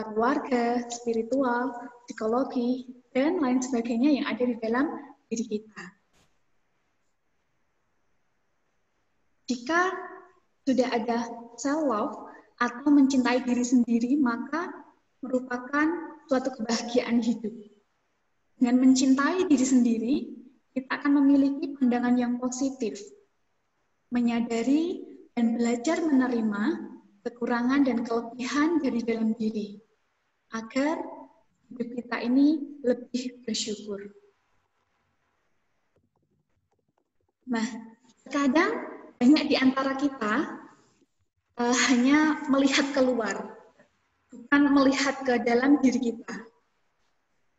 keluarga, spiritual, psikologi, dan lain sebagainya yang ada di dalam diri kita. Jika sudah ada self-love atau mencintai diri sendiri, maka merupakan suatu kebahagiaan hidup. Dengan mencintai diri sendiri, kita akan memiliki pandangan yang positif, menyadari dan belajar menerima kekurangan dan kelebihan dari dalam diri, agar hidup kita ini lebih bersyukur. Nah, terkadang banyak di antara kita hanya melihat keluar, bukan melihat ke dalam diri kita.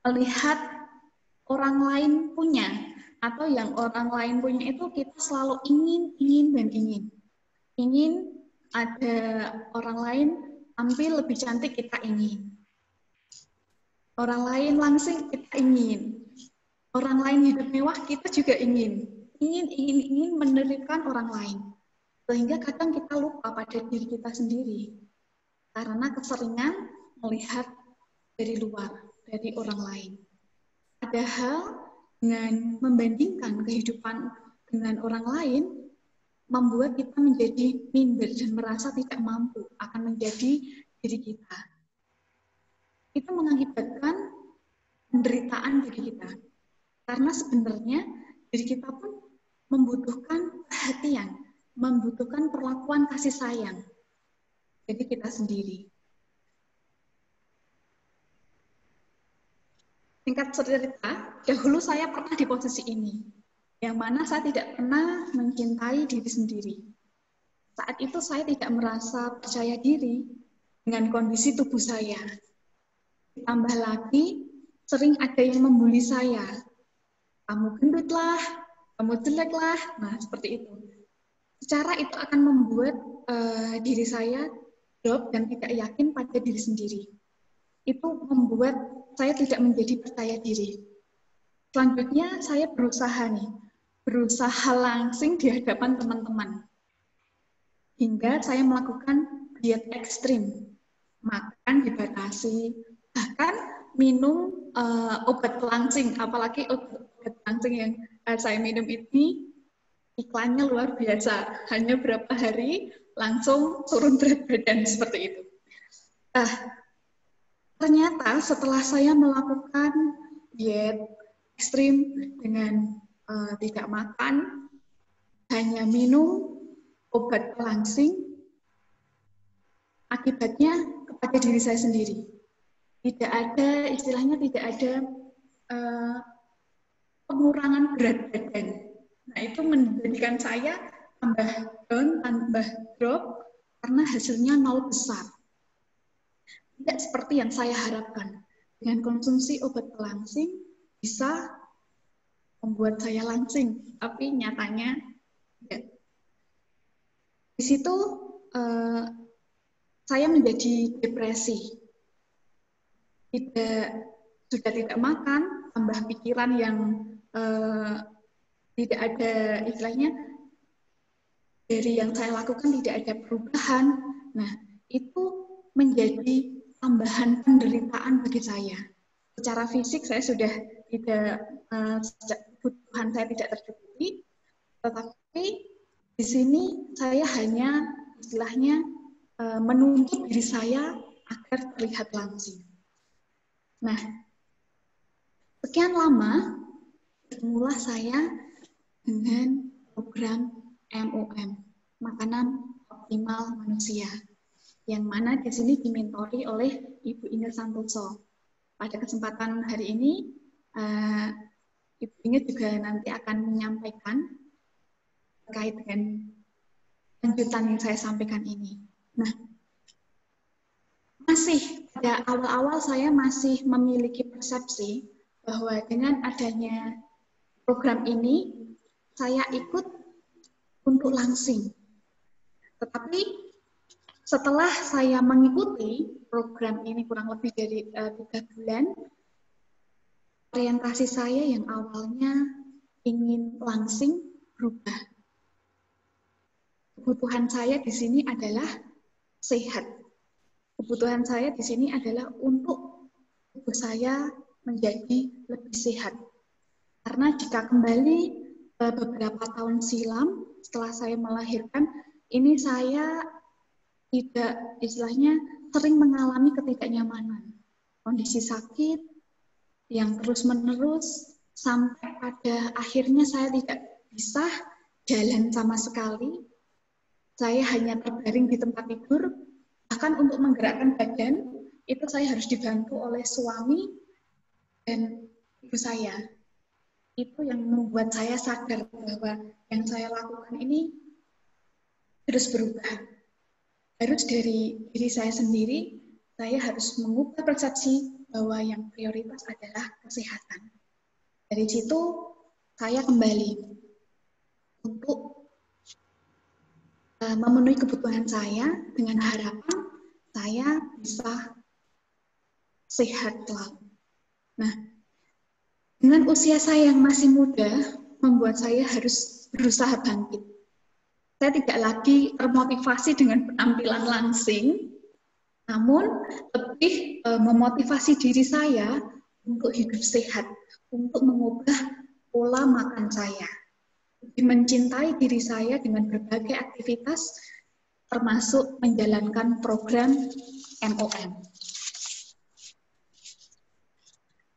Melihat orang lain punya, atau yang orang lain punya itu kita selalu ingin dan ingin. Ingin ada orang lain tampil lebih cantik, kita ingin. Orang lain langsing, kita ingin. Orang lain hidup mewah, kita juga ingin. Ingin menerima orang lain. Sehingga kadang kita lupa pada diri kita sendiri. Karena keseringan melihat dari luar, dari orang lain. Padahal dengan membandingkan kehidupan dengan orang lain, membuat kita menjadi minder dan merasa tidak mampu akan menjadi diri kita. Itu mengakibatkan penderitaan diri kita. Karena sebenarnya diri kita pun membutuhkan perhatian, membutuhkan perlakuan kasih sayang. Jadi kita sendiri. Singkat cerita, dahulu saya pernah di posisi ini, yang mana saya tidak pernah mencintai diri sendiri. Saat itu saya tidak merasa percaya diri dengan kondisi tubuh saya. Ditambah lagi, sering ada yang membuli saya. Kamu gendut lah, kamu jelek lah, nah seperti itu. Secara itu akan membuat diri saya drop dan tidak yakin pada diri sendiri. Itu membuat saya tidak menjadi percaya diri. Selanjutnya saya berusaha langsing di hadapan teman-teman. Hingga saya melakukan diet ekstrim, makan dibatasi, bahkan minum obat pelangsing, apalagi obat pelangsing yang saya minum ini iklannya luar biasa, hanya berapa hari langsung turun berat badan seperti itu. Ternyata setelah saya melakukan diet ekstrim dengan tidak makan, hanya minum obat pelangsing, akibatnya kepada diri saya sendiri. Tidak ada, istilahnya tidak ada pengurangan berat badan. Nah, itu menjadikan saya tambah down, tambah drop, karena hasilnya nol besar. Tidak seperti yang saya harapkan. Dengan konsumsi obat pelangsing bisa membuat saya langsing, tapi nyatanya tidak. Di situ saya menjadi depresi. Sudah tidak makan, tambah pikiran yang tidak ada, istilahnya dari yang saya lakukan tidak ada perubahan. Nah, itu menjadi tambahan penderitaan bagi saya. Secara fisik saya sudah tidak, kebutuhan saya tidak tercukupi, tetapi di sini saya hanya istilahnya menuntut diri saya agar terlihat langsing. Nah, sekian lama bermula saya dengan program MOM, Makanan Optimal Manusia, yang mana di sini dimentori oleh Ibu Inge Santoso. Pada kesempatan hari ini, Ibu Inge juga nanti akan menyampaikan terkait dengan lanjutan yang saya sampaikan ini. Nah, masih pada awal-awal saya masih memiliki persepsi bahwa dengan adanya program ini, saya ikut untuk langsing. Tetapi setelah saya mengikuti program ini kurang lebih dari 3 bulan, orientasi saya yang awalnya ingin langsing berubah. Kebutuhan saya di sini adalah sehat. kebutuhan saya di sini adalah untuk tubuh saya menjadi lebih sehat. Karena jika kembali beberapa tahun silam, setelah saya melahirkan, ini saya tidak, istilahnya, sering mengalami ketidaknyamanan. Kondisi sakit yang terus-menerus, sampai pada akhirnya saya tidak bisa jalan sama sekali. Saya hanya terbaring di tempat tidur, bahkan untuk menggerakkan badan, itu saya harus dibantu oleh suami dan ibu saya. Itu yang membuat saya sadar bahwa yang saya lakukan ini harus berubah. Harus dari diri saya sendiri, saya harus mengubah persepsi bahwa yang prioritas adalah kesehatan. Dari situ, saya kembali untuk memenuhi kebutuhan saya dengan harapan saya bisa sehat selalu. Nah, dengan usia saya yang masih muda, membuat saya harus berusaha bangkit. Saya tidak lagi termotivasi dengan penampilan langsing, namun lebih memotivasi diri saya untuk hidup sehat, untuk mengubah pola makan saya, lebih mencintai diri saya dengan berbagai aktivitas, termasuk menjalankan program MOM.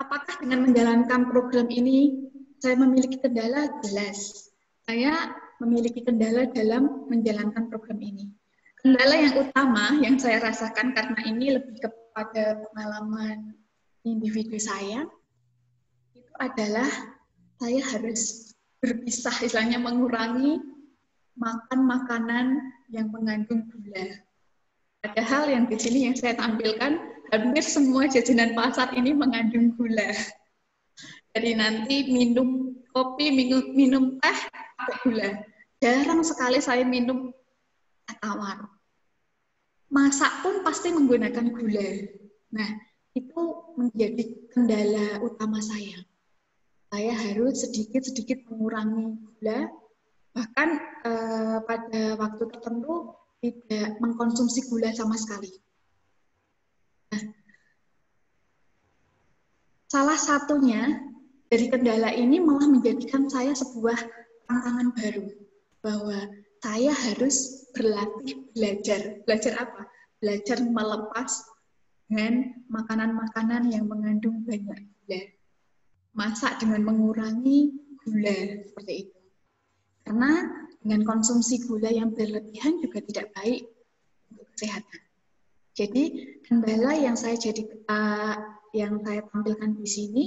Apakah dengan menjalankan program ini saya memiliki kendala? Jelas. Saya memiliki kendala dalam menjalankan program ini. Kendala yang utama yang saya rasakan karena ini lebih kepada pengalaman individu saya, itu adalah saya harus berpisah, istilahnya mengurangi makan makanan yang mengandung gula. Padahal yang di sini yang saya tampilkan, hampir semua jajanan pasar ini mengandung gula. Jadi nanti minum kopi, minum teh, pakai gula. Jarang sekali saya minum teh tawar. Masak pun pasti menggunakan gula. Nah, itu menjadi kendala utama saya. Saya harus sedikit-sedikit mengurangi gula, bahkan pada waktu tertentu tidak mengkonsumsi gula sama sekali. Nah, salah satunya dari kendala ini malah menjadikan saya sebuah tantangan baru, bahwa saya harus berlatih belajar. Belajar apa? Belajar melepas dengan makanan-makanan yang mengandung banyak gula. Masak dengan mengurangi gula, seperti itu. Karena dengan konsumsi gula yang berlebihan juga tidak baik untuk kesehatan. Jadi kendala yang saya tampilkan di sini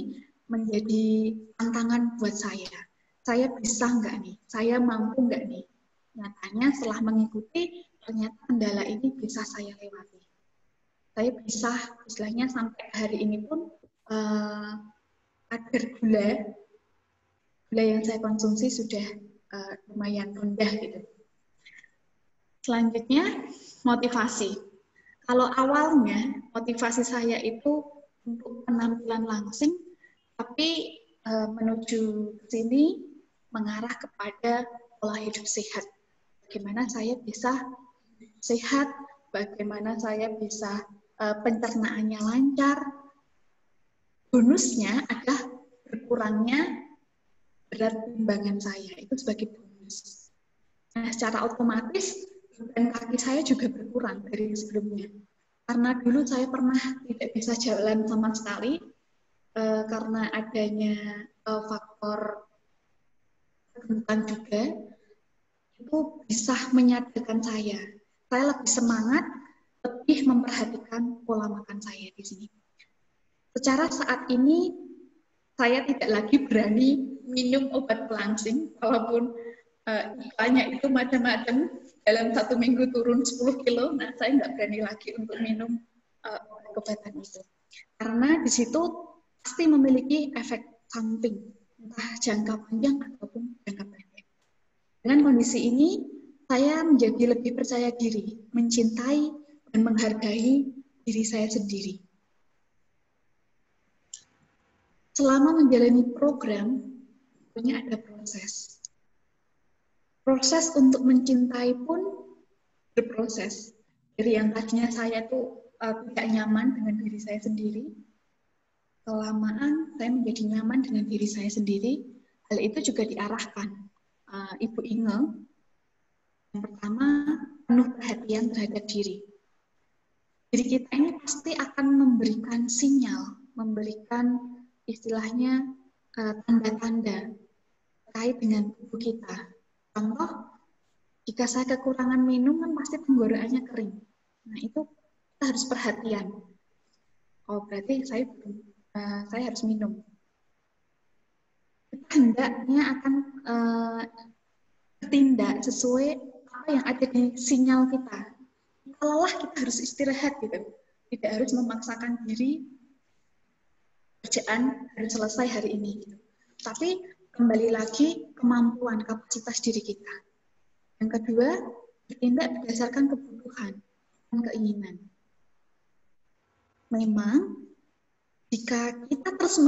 menjadi tantangan buat saya. Saya bisa nggak nih? Saya mampu nggak nih? Nyatanya setelah mengikuti, ternyata kendala ini bisa saya lewati. Saya bisa, istilahnya sampai hari ini pun agar gula yang saya konsumsi sudah lumayan rendah gitu. Selanjutnya, motivasi. Kalau awalnya motivasi saya itu untuk penampilan langsing, tapi menuju ke sini mengarah kepada pola hidup sehat. Bagaimana saya bisa sehat, bagaimana saya bisa pencernaannya lancar. Bonusnya adalah berkurangnya berat timbangan saya, itu sebagai bonus. Nah, secara otomatis beban kaki saya juga berkurang dari sebelumnya. Karena dulu saya pernah tidak bisa jalan sama sekali, karena adanya faktor kegemukan juga, itu bisa menyadarkan saya lebih semangat, lebih memperhatikan pola makan saya di sini. Secara saat ini saya tidak lagi berani minum obat pelangsing, walaupun iklannya itu macam-macam, dalam 1 minggu turun 10 kilo, nah saya nggak berani lagi untuk minum obat-obatan itu. Karena di situ pasti memiliki efek samping, entah jangka panjang ataupun jangka pendek. Dengan kondisi ini, saya menjadi lebih percaya diri, mencintai dan menghargai diri saya sendiri. Selama menjalani program, tentunya ada proses. Proses untuk mencintai pun berproses. Dari yang tadinya saya tuh tidak nyaman dengan diri saya sendiri, kelamaan saya menjadi nyaman dengan diri saya sendiri. Hal itu juga diarahkan Ibu Inge. Yang pertama, penuh perhatian terhadap diri. Diri kita ini pasti akan memberikan sinyal, memberikan istilahnya tanda-tanda terkait dengan tubuh kita. Contoh, jika saya kekurangan minum kan pasti tenggorokannya kering. Nah itu kita harus perhatian. Oh berarti saya harus minum. Kita hendaknya akan bertindak sesuai apa yang ada di sinyal kita. Kita lelah, kita harus istirahat gitu. Tidak harus memaksakan diri kerjaan harus selesai hari ini. Gitu. Tapi kembali lagi kemampuan, kapasitas diri kita. Yang kedua, bertindak berdasarkan kebutuhan dan keinginan. Memang jika kita terus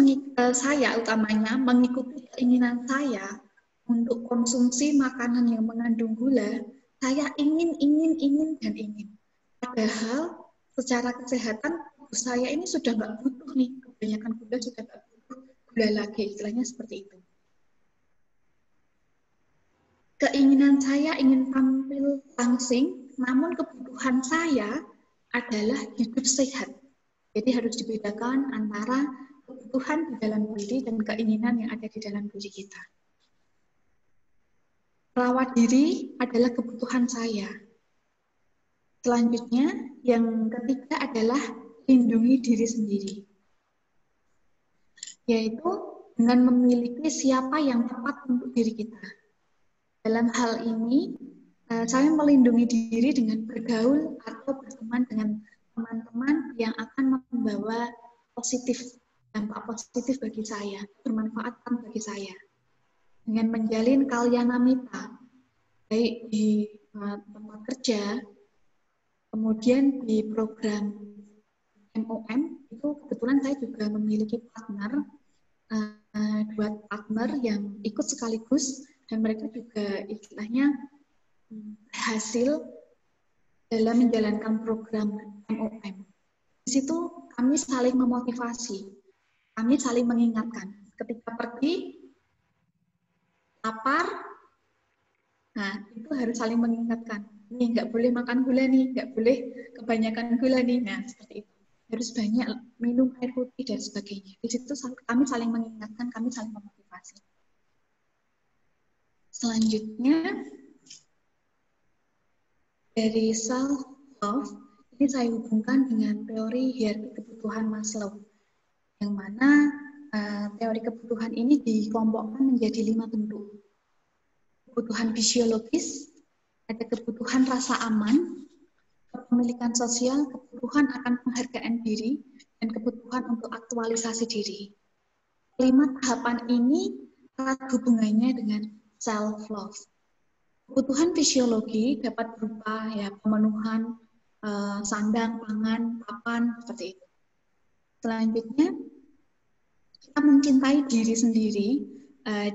saya utamanya mengikuti keinginan saya untuk konsumsi makanan yang mengandung gula, saya ingin dan ingin. Padahal secara kesehatan tubuh saya ini sudah nggak butuh nih, kebanyakan gula sudah nggak butuh gula lagi, istilahnya seperti itu. Keinginan saya ingin tampil langsing, namun kebutuhan saya adalah hidup sehat. Jadi harus dibedakan antara kebutuhan di dalam diri dan keinginan yang ada di dalam diri kita. Rawat diri adalah kebutuhan saya. Selanjutnya, yang ketiga adalah lindungi diri sendiri. Yaitu dengan memiliki siapa yang tepat untuk diri kita. Dalam hal ini, saya melindungi diri dengan bergaul atau berteman dengan teman-teman yang akan membawa dampak positif bagi saya, bermanfaat bagi saya. Dengan menjalin kalyanamita, baik di tempat kerja, kemudian di program MOM, itu kebetulan saya juga memiliki partner, dua partner yang ikut sekaligus, dan mereka juga istilahnya berhasil dalam menjalankan program MOM. Di situ kami saling memotivasi, kami saling mengingatkan. Ketika pergi, lapar, nah itu harus saling mengingatkan. Nih nggak boleh makan gula nih, nggak boleh kebanyakan gula nih. Nah seperti itu. Harus banyak minum air putih dan sebagainya. Di situ kami saling mengingatkan, kami saling memotivasi. Selanjutnya, dari self-love, ini saya hubungkan dengan teori hierarki kebutuhan Maslow, yang mana teori kebutuhan ini dikelompokkan menjadi 5 bentuk. Kebutuhan fisiologis, ada kebutuhan rasa aman, kepemilikan sosial, kebutuhan akan penghargaan diri, dan kebutuhan untuk aktualisasi diri. 5 tahapan ini erat hubungannya dengan self-love. Kebutuhan fisiologi dapat berupa pemenuhan sandang, pangan, papan, seperti itu. Selanjutnya, kita mencintai diri sendiri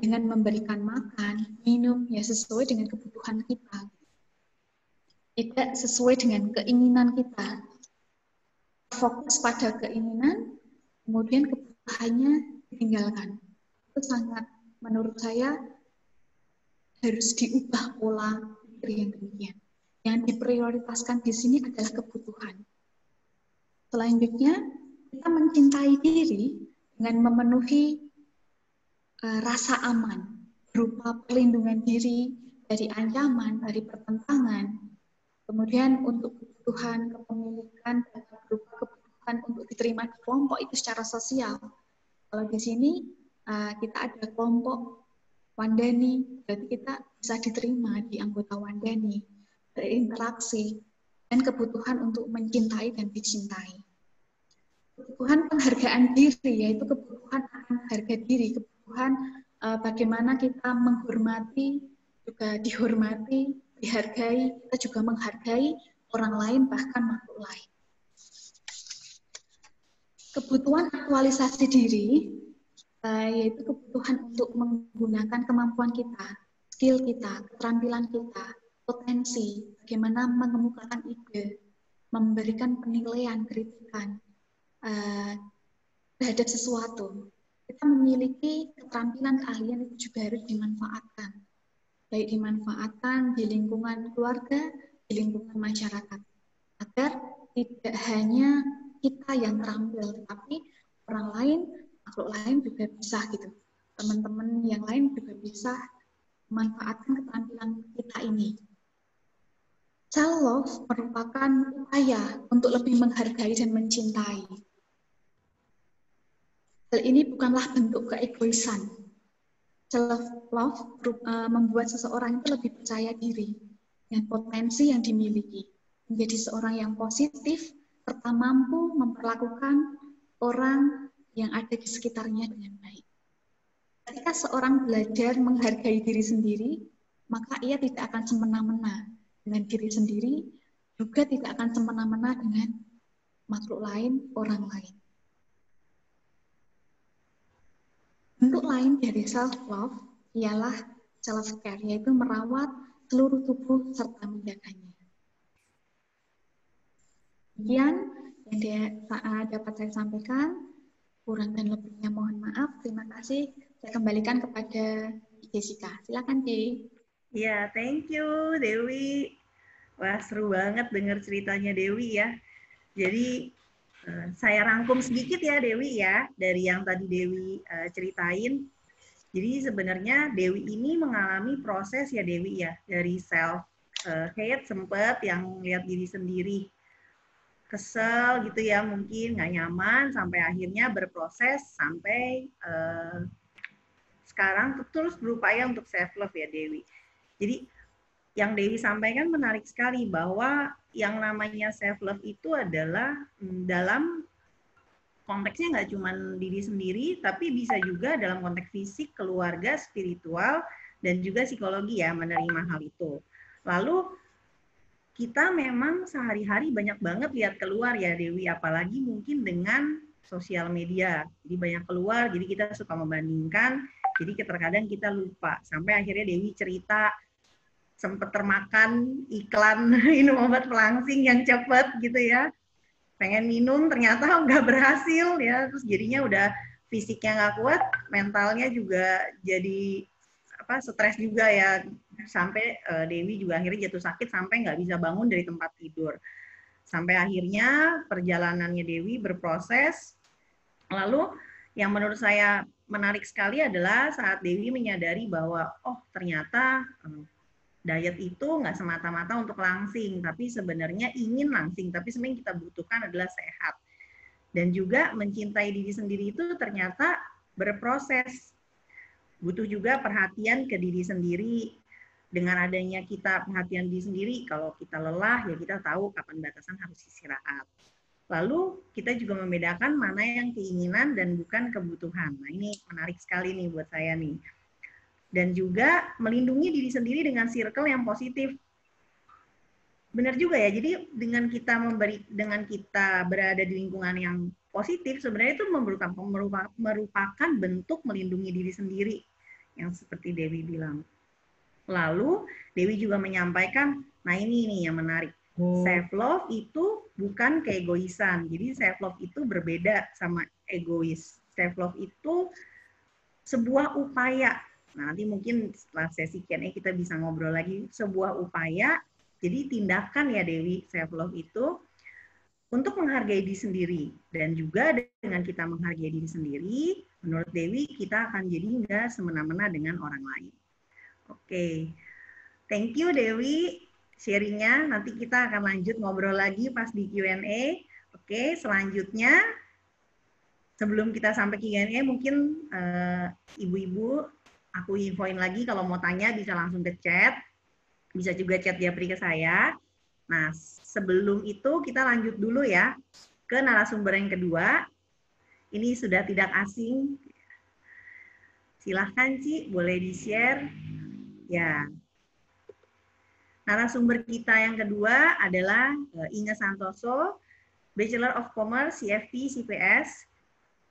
dengan memberikan makan, minum, sesuai dengan kebutuhan kita. Tidak sesuai dengan keinginan kita. Fokus pada keinginan, kemudian kebutuhannya ditinggalkan. Itu sangat, menurut saya, harus diubah pola pikir yang demikian. Yang diprioritaskan di sini adalah kebutuhan. Selanjutnya, kita mencintai diri dengan memenuhi rasa aman, berupa perlindungan diri dari ancaman, dari pertentangan. Kemudian untuk kebutuhan kepemilikan, berupa kebutuhan untuk diterima di kelompok itu secara sosial. Kalau di sini kita ada kelompok Wandani, berarti kita bisa diterima di anggota Wandani, berinteraksi, dan kebutuhan untuk mencintai dan dicintai. Kebutuhan penghargaan diri, yaitu kebutuhan akan harga diri, kebutuhan bagaimana kita menghormati, juga dihormati, dihargai, kita juga menghargai orang lain, bahkan makhluk lain. Kebutuhan aktualisasi diri, yaitu kebutuhan untuk menggunakan kemampuan kita, skill kita, keterampilan kita, potensi, bagaimana mengemukakan ide, memberikan penilaian, kritikan terhadap sesuatu. Kita memiliki keterampilan, keahlian itu juga harus dimanfaatkan. Baik dimanfaatkan di lingkungan keluarga, di lingkungan masyarakat. Agar tidak hanya kita yang terampil, tetapi orang lain, makhluk lain juga bisa gitu. Teman-teman yang lain juga bisa memanfaatkan keterampilan kita ini. Self-love merupakan upaya untuk lebih menghargai dan mencintai. Hal ini bukanlah bentuk keegoisan. Self-love membuat seseorang itu lebih percaya diri dengan potensi yang dimiliki, menjadi seorang yang positif, serta mampu memperlakukan orang yang ada di sekitarnya dengan baik. Ketika seorang belajar menghargai diri sendiri, maka ia tidak akan semena-mena dengan diri sendiri, juga tidak akan semena-mena dengan makhluk lain, orang lain. Bentuk lain dari self-love ialah self-care, yaitu merawat seluruh tubuh serta menjaganya. Demikian yang dapat saya sampaikan. Kurang dan lebihnya mohon maaf. Terima kasih. Saya kembalikan kepada Jessica. Silakan, Ci. Ya, thank you, Dewi. Wah, seru banget dengar ceritanya Dewi ya. Jadi, saya rangkum sedikit ya, Dewi ya, dari yang tadi Dewi ceritain. Jadi sebenarnya Dewi ini mengalami proses ya, Dewi ya, dari self-hate sempat yang lihat diri sendiri kesel gitu ya, mungkin nggak nyaman, sampai akhirnya berproses sampai sekarang terus berupaya untuk self love ya, Dewi. Jadi yang Dewi sampaikan menarik sekali, bahwa yang namanya self love itu adalah dalam konteksnya nggak cuma diri sendiri, tapi bisa juga dalam konteks fisik, keluarga, spiritual, dan juga psikologi ya, menerima hal itu. Lalu kita memang sehari-hari banyak banget lihat keluar ya, Dewi, apalagi mungkin dengan sosial media. Jadi banyak keluar, jadi kita suka membandingkan, jadi terkadang kita lupa. Sampai akhirnya Dewi cerita sempat termakan iklan minum obat pelangsing yang cepat gitu ya. Pengen minum ternyata nggak berhasil ya, terus jadinya udah fisiknya nggak kuat, mentalnya juga jadi stres juga ya, sampai Dewi juga akhirnya jatuh sakit sampai nggak bisa bangun dari tempat tidur. Sampai akhirnya perjalanannya Dewi berproses. Lalu yang menurut saya menarik sekali adalah saat Dewi menyadari bahwa oh ternyata diet itu nggak semata-mata untuk langsing, tapi sebenarnya ingin langsing, tapi sebenarnya kita butuhkan adalah sehat. Dan juga mencintai diri sendiri itu ternyata berproses. Butuh juga perhatian ke diri sendiri. Dengan adanya kita perhatian diri sendiri, kalau kita lelah, ya kita tahu kapan batasan harus istirahat. Lalu kita juga membedakan mana yang keinginan dan bukan kebutuhan. Nah ini menarik sekali nih buat saya nih. Dan juga melindungi diri sendiri dengan circle yang positif. Benar juga ya, jadi dengan kita berada di lingkungan yang positif, sebenarnya itu merupakan bentuk melindungi diri sendiri, yang seperti Dewi bilang. Lalu Dewi juga menyampaikan, nah ini nih yang menarik, self love itu bukan keegoisan. Jadi self love itu berbeda sama egois. Self love itu sebuah upaya. Nah, nanti mungkin setelah sesi Q&A kita bisa ngobrol lagi, sebuah upaya. Jadi tindakan ya Dewi, self love itu untuk menghargai diri sendiri, dan juga dengan kita menghargai diri sendiri, menurut Dewi kita akan jadi nggak semena-mena dengan orang lain. Oke, thank you Dewi sharingnya. Nanti kita akan lanjut ngobrol lagi pas di Q&A. Oke, selanjutnya sebelum kita sampai Q&A, mungkin ibu-ibu aku infoin lagi kalau mau tanya bisa langsung ke chat, bisa juga chat Japri ke saya. Nah, sebelum itu kita lanjut dulu ya ke narasumber yang kedua. Ini sudah tidak asing. Silahkan Ci, boleh di-share. Ya. Narasumber kita yang kedua adalah Inge Santoso, Bachelor of Commerce, CFP, CPS.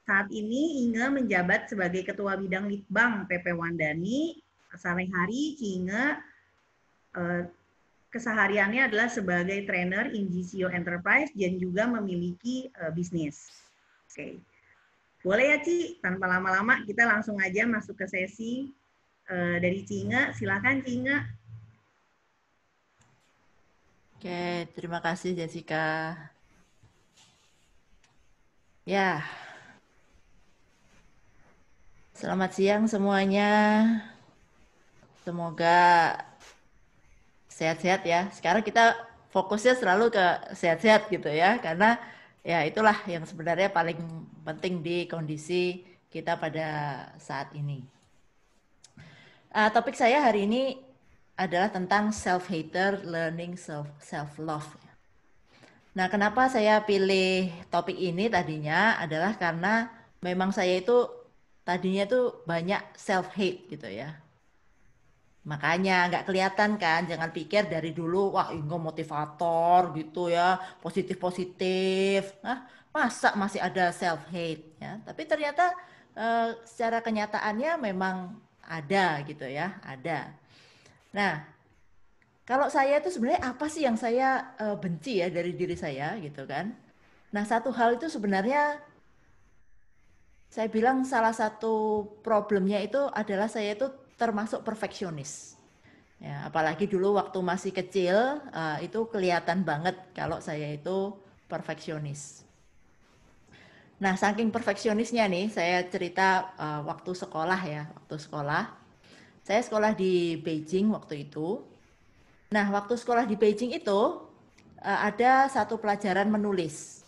Saat ini Inge menjabat sebagai Ketua Bidang Litbang PP Wandani. Sehari-hari Inge kesehariannya adalah sebagai trainer in GCO Enterprise dan juga memiliki bisnis. Oke. Boleh ya Ci, tanpa lama-lama kita langsung aja masuk ke sesi dari Cinga. Silakan Cinga. Oke, terima kasih Jessica. Ya, selamat siang semuanya. Semoga sehat-sehat ya. Sekarang kita fokusnya selalu ke sehat-sehat gitu ya, karena ya itulah yang sebenarnya paling penting di kondisi kita pada saat ini. Topik saya hari ini adalah tentang self-hater learning self-love. Nah, kenapa saya pilih topik ini tadinya adalah karena memang saya itu tadinya tuh banyak self-hate gitu ya. Makanya nggak kelihatan kan, jangan pikir dari dulu, wah Ingo motivator gitu ya, positif-positif. Nah, masa masih ada self-hate ya. Tapi ternyata secara kenyataannya memang ada gitu ya, ada. Nah, kalau saya itu sebenarnya apa sih yang saya benci ya dari diri saya gitu kan. Nah, satu hal itu sebenarnya saya bilang salah satu problemnya itu adalah saya itu termasuk perfeksionis. Ya, apalagi dulu waktu masih kecil itu kelihatan banget kalau saya itu perfeksionis. Nah, saking perfeksionisnya nih, saya cerita waktu sekolah ya, waktu sekolah. Saya sekolah di Beijing waktu itu. Nah, waktu sekolah di Beijing itu ada satu pelajaran menulis.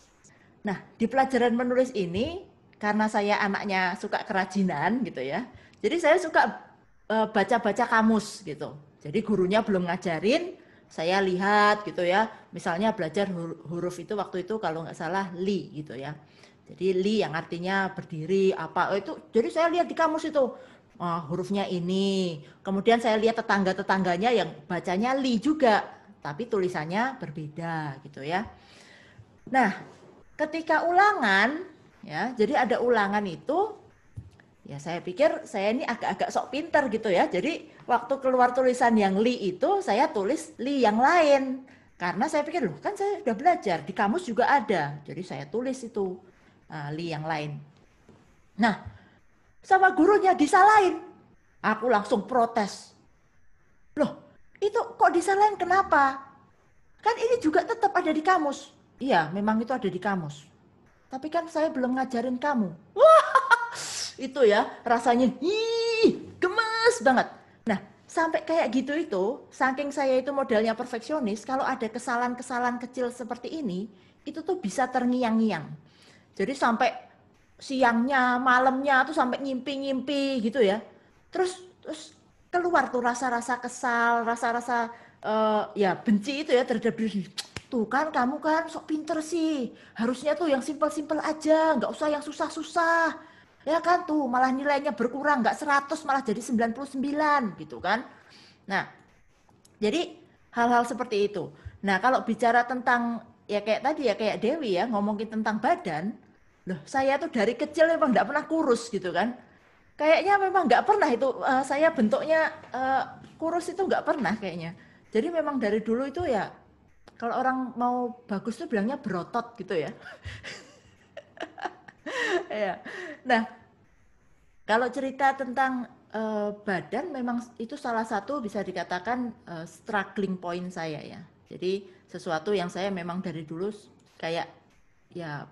Nah, di pelajaran menulis ini karena saya anaknya suka kerajinan gitu ya. Jadi saya suka baca-baca kamus gitu. Jadi gurunya belum ngajarin, saya lihat gitu ya. Misalnya belajar huruf itu waktu itu kalau nggak salah li gitu ya. Jadi li yang artinya berdiri apa itu. Jadi saya lihat di kamus itu hurufnya ini. Kemudian saya lihat tetangga-tetangganya yang bacanya li juga, tapi tulisannya berbeda gitu ya. Nah, ketika ulangan ya, jadi ada ulangan itu ya saya pikir saya ini agak-agak sok pinter gitu ya. Jadi waktu keluar tulisan yang li itu saya tulis li yang lain. Karena saya pikir loh kan saya sudah belajar, di kamus juga ada. Jadi saya tulis itu li yang lain. Nah, sama gurunya disalahin. Aku langsung protes. Loh, itu kok disalahin kenapa? Kan ini juga tetap ada di kamus. Iya, memang itu ada di kamus. Tapi kan saya belum ngajarin kamu. Wah, itu ya rasanya gemes banget. Nah, sampai kayak gitu itu, saking saya itu modelnya perfeksionis, kalau ada kesalahan-kesalahan kecil seperti ini, itu tuh bisa terngiang-ngiang. Jadi sampai siangnya, malamnya tuh sampai ngimpi-ngimpi gitu ya. Terus keluar tuh rasa-rasa kesal, rasa-rasa ya benci itu ya terhadap diri. Tuh kan kamu kan sok pinter sih. Harusnya tuh yang simpel-simpel aja, nggak usah yang susah-susah. Ya kan tuh malah nilainya berkurang, nggak 100 malah jadi 99 gitu kan. Nah, jadi hal-hal seperti itu. Nah, kalau bicara tentang ya kayak tadi ya kayak Dewi ya ngomongin tentang badan, loh saya tuh dari kecil memang nggak pernah kurus gitu kan. Kayaknya memang nggak pernah itu saya bentuknya kurus itu nggak pernah kayaknya. Jadi memang dari dulu itu ya kalau orang mau bagus tuh bilangnya berotot gitu ya. Ya. Nah, kalau cerita tentang badan memang itu salah satu bisa dikatakan struggling point saya ya. Jadi sesuatu yang saya memang dari dulu kayak ya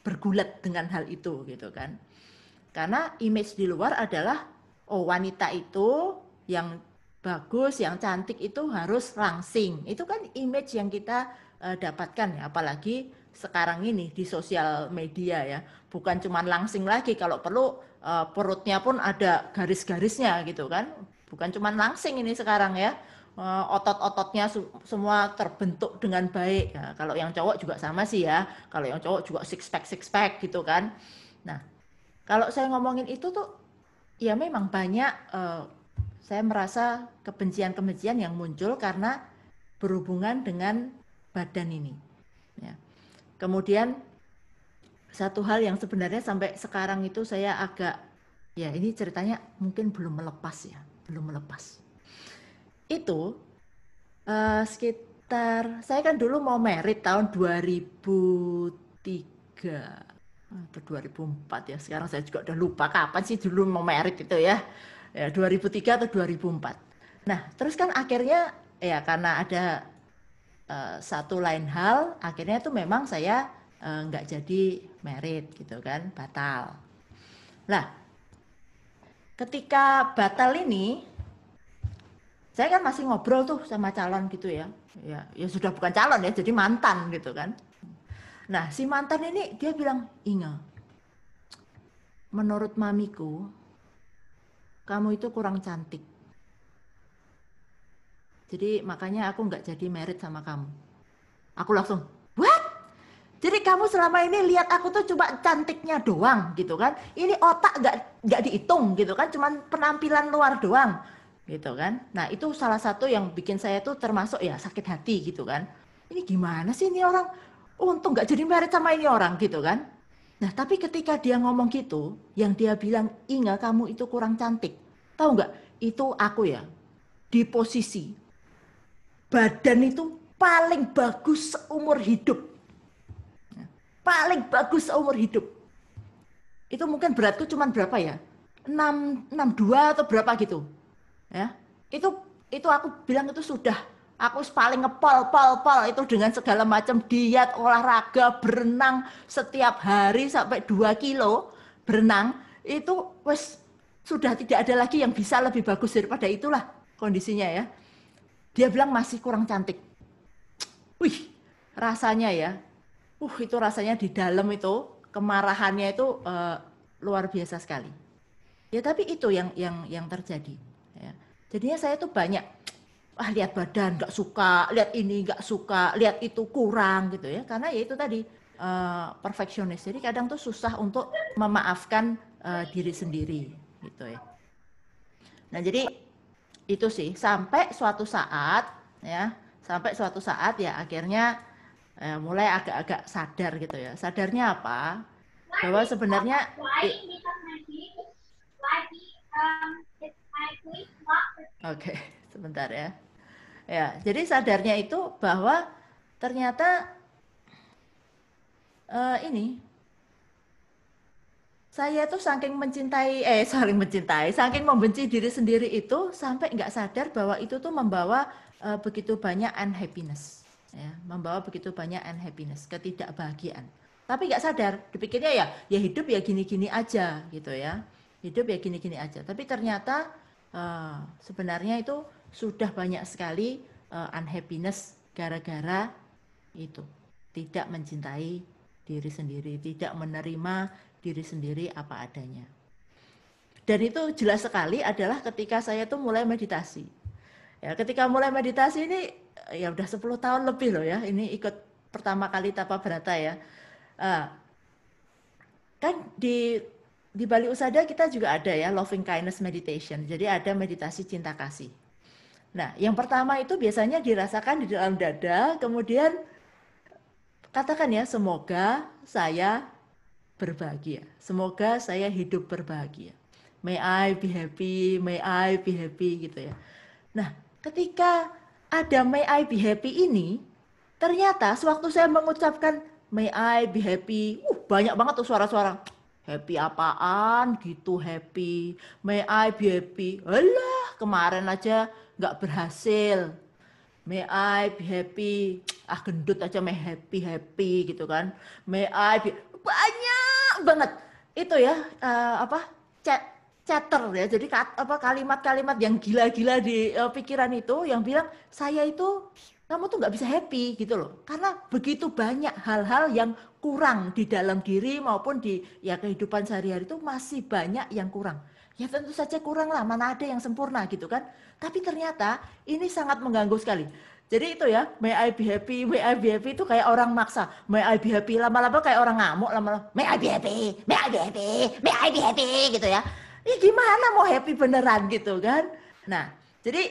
bergulat dengan hal itu gitu kan. Karena image di luar adalah oh wanita itu yang bagus, yang cantik itu harus langsing. Itu kan image yang kita dapatkan ya, apalagi sekarang ini di sosial media ya. Bukan cuma langsing lagi, kalau perlu perutnya pun ada garis-garisnya gitu kan. Bukan cuma langsing ini sekarang ya. Otot-ototnya semua terbentuk dengan baik. Ya, kalau yang cowok juga sama sih ya. Kalau yang cowok juga six pack gitu kan. Nah, kalau saya ngomongin itu tuh ya memang banyak saya merasa kebencian-kebencian yang muncul karena berhubungan dengan badan ini. Ya. Kemudian satu hal yang sebenarnya sampai sekarang itu saya agak ya ini ceritanya mungkin belum melepas ya, belum melepas. Itu Sekitar, saya kan dulu mau merit tahun 2003 atau 2004 ya. Sekarang saya juga udah lupa kapan sih dulu mau merit itu ya. Ya 2003 atau 2004. Nah, terus kan akhirnya ya karena ada satu lain hal, akhirnya tuh memang saya nggak jadi merit gitu kan, batal. Nah, ketika batal ini, saya kan masih ngobrol tuh sama calon gitu ya. Ya sudah bukan calon ya, jadi mantan gitu kan. Nah, si mantan ini dia bilang, Inga, menurut mamiku, kamu itu kurang cantik. Jadi makanya aku nggak jadi merit sama kamu. Aku langsung, what? Jadi kamu selama ini lihat aku tuh cuma cantiknya doang gitu kan. Ini otak nggak dihitung gitu kan, cuman penampilan luar doang gitu kan. Nah itu salah satu yang bikin saya tuh termasuk ya sakit hati gitu kan. Ini gimana sih ini orang, untung nggak jadi merit sama ini orang gitu kan. Nah tapi ketika dia ngomong gitu, yang dia bilang, Inga kamu itu kurang cantik. Tahu nggak, itu aku ya di posisi badan itu paling bagus seumur hidup. Paling bagus seumur hidup. Itu mungkin beratku cuma berapa ya? 62 atau berapa gitu. Ya. Itu aku bilang itu sudah aku paling ngepol itu dengan segala macam diet, olahraga, berenang setiap hari sampai 2 kilo berenang itu wes sudah tidak ada lagi yang bisa lebih bagus daripada itulah kondisinya ya. Dia bilang masih kurang cantik. Wih, rasanya ya. Itu rasanya di dalam itu kemarahannya itu luar biasa sekali. Ya tapi itu yang terjadi. Ya. Jadinya saya tuh banyak lihat badan nggak suka, lihat ini nggak suka, lihat itu kurang gitu ya. Karena ya itu tadi perfeksionis. Jadi kadang tuh susah untuk memaafkan diri sendiri gitu ya. Nah jadi itu sih sampai suatu saat ya akhirnya mulai agak-agak sadar gitu ya. Sadarnya apa? Bahwa sebenarnya Oke, sebentar ya. Ya, jadi sadarnya itu bahwa ternyata saya tuh saking membenci diri sendiri itu sampai nggak sadar bahwa itu tuh membawa begitu banyak unhappiness. Ya, membawa begitu banyak unhappiness, ketidakbahagiaan. Tapi nggak sadar, dipikirnya ya hidup ya gini-gini aja gitu ya. Hidup ya gini-gini aja. Tapi ternyata sebenarnya itu sudah banyak sekali unhappiness gara-gara itu. Tidak mencintai diri sendiri, tidak menerima diri sendiri apa adanya. Dan itu jelas sekali adalah ketika saya tuh mulai meditasi. Ya, ketika mulai meditasi ini ya udah 10 tahun lebih loh ya. Ini ikut pertama kali Tapa Brata ya. Kan di Bali Usada kita juga ada ya loving kindness meditation. Jadi ada meditasi cinta kasih. Nah, yang pertama itu biasanya dirasakan di dalam dada, kemudian katakan ya, semoga saya berbahagia. Semoga saya hidup berbahagia. May I be happy, may I be happy gitu ya. Nah, ketika ada may I be happy ini, ternyata sewaktu saya mengucapkan may I be happy, banyak banget tuh suara-suara. Happy apaan gitu happy, may I be happy. Alah, kemarin aja nggak berhasil. May I be happy, gendut aja may happy gitu kan. May I be, banyak banget itu ya chatter ya. Jadi kalimat-kalimat yang gila-gila di pikiran itu yang bilang saya itu kamu tuh nggak bisa happy gitu loh. Karena begitu banyak hal-hal yang kurang di dalam diri maupun di ya kehidupan sehari-hari itu masih banyak yang kurang. Ya tentu saja kurang lah, mana ada yang sempurna gitu kan. Tapi ternyata ini sangat mengganggu sekali. Jadi itu ya, may I be happy itu kayak orang maksa. May I be happy, lama-lama kayak orang ngamuk, lama-lama may I be happy gitu ya. Ini gimana mau happy beneran gitu kan. Nah, jadi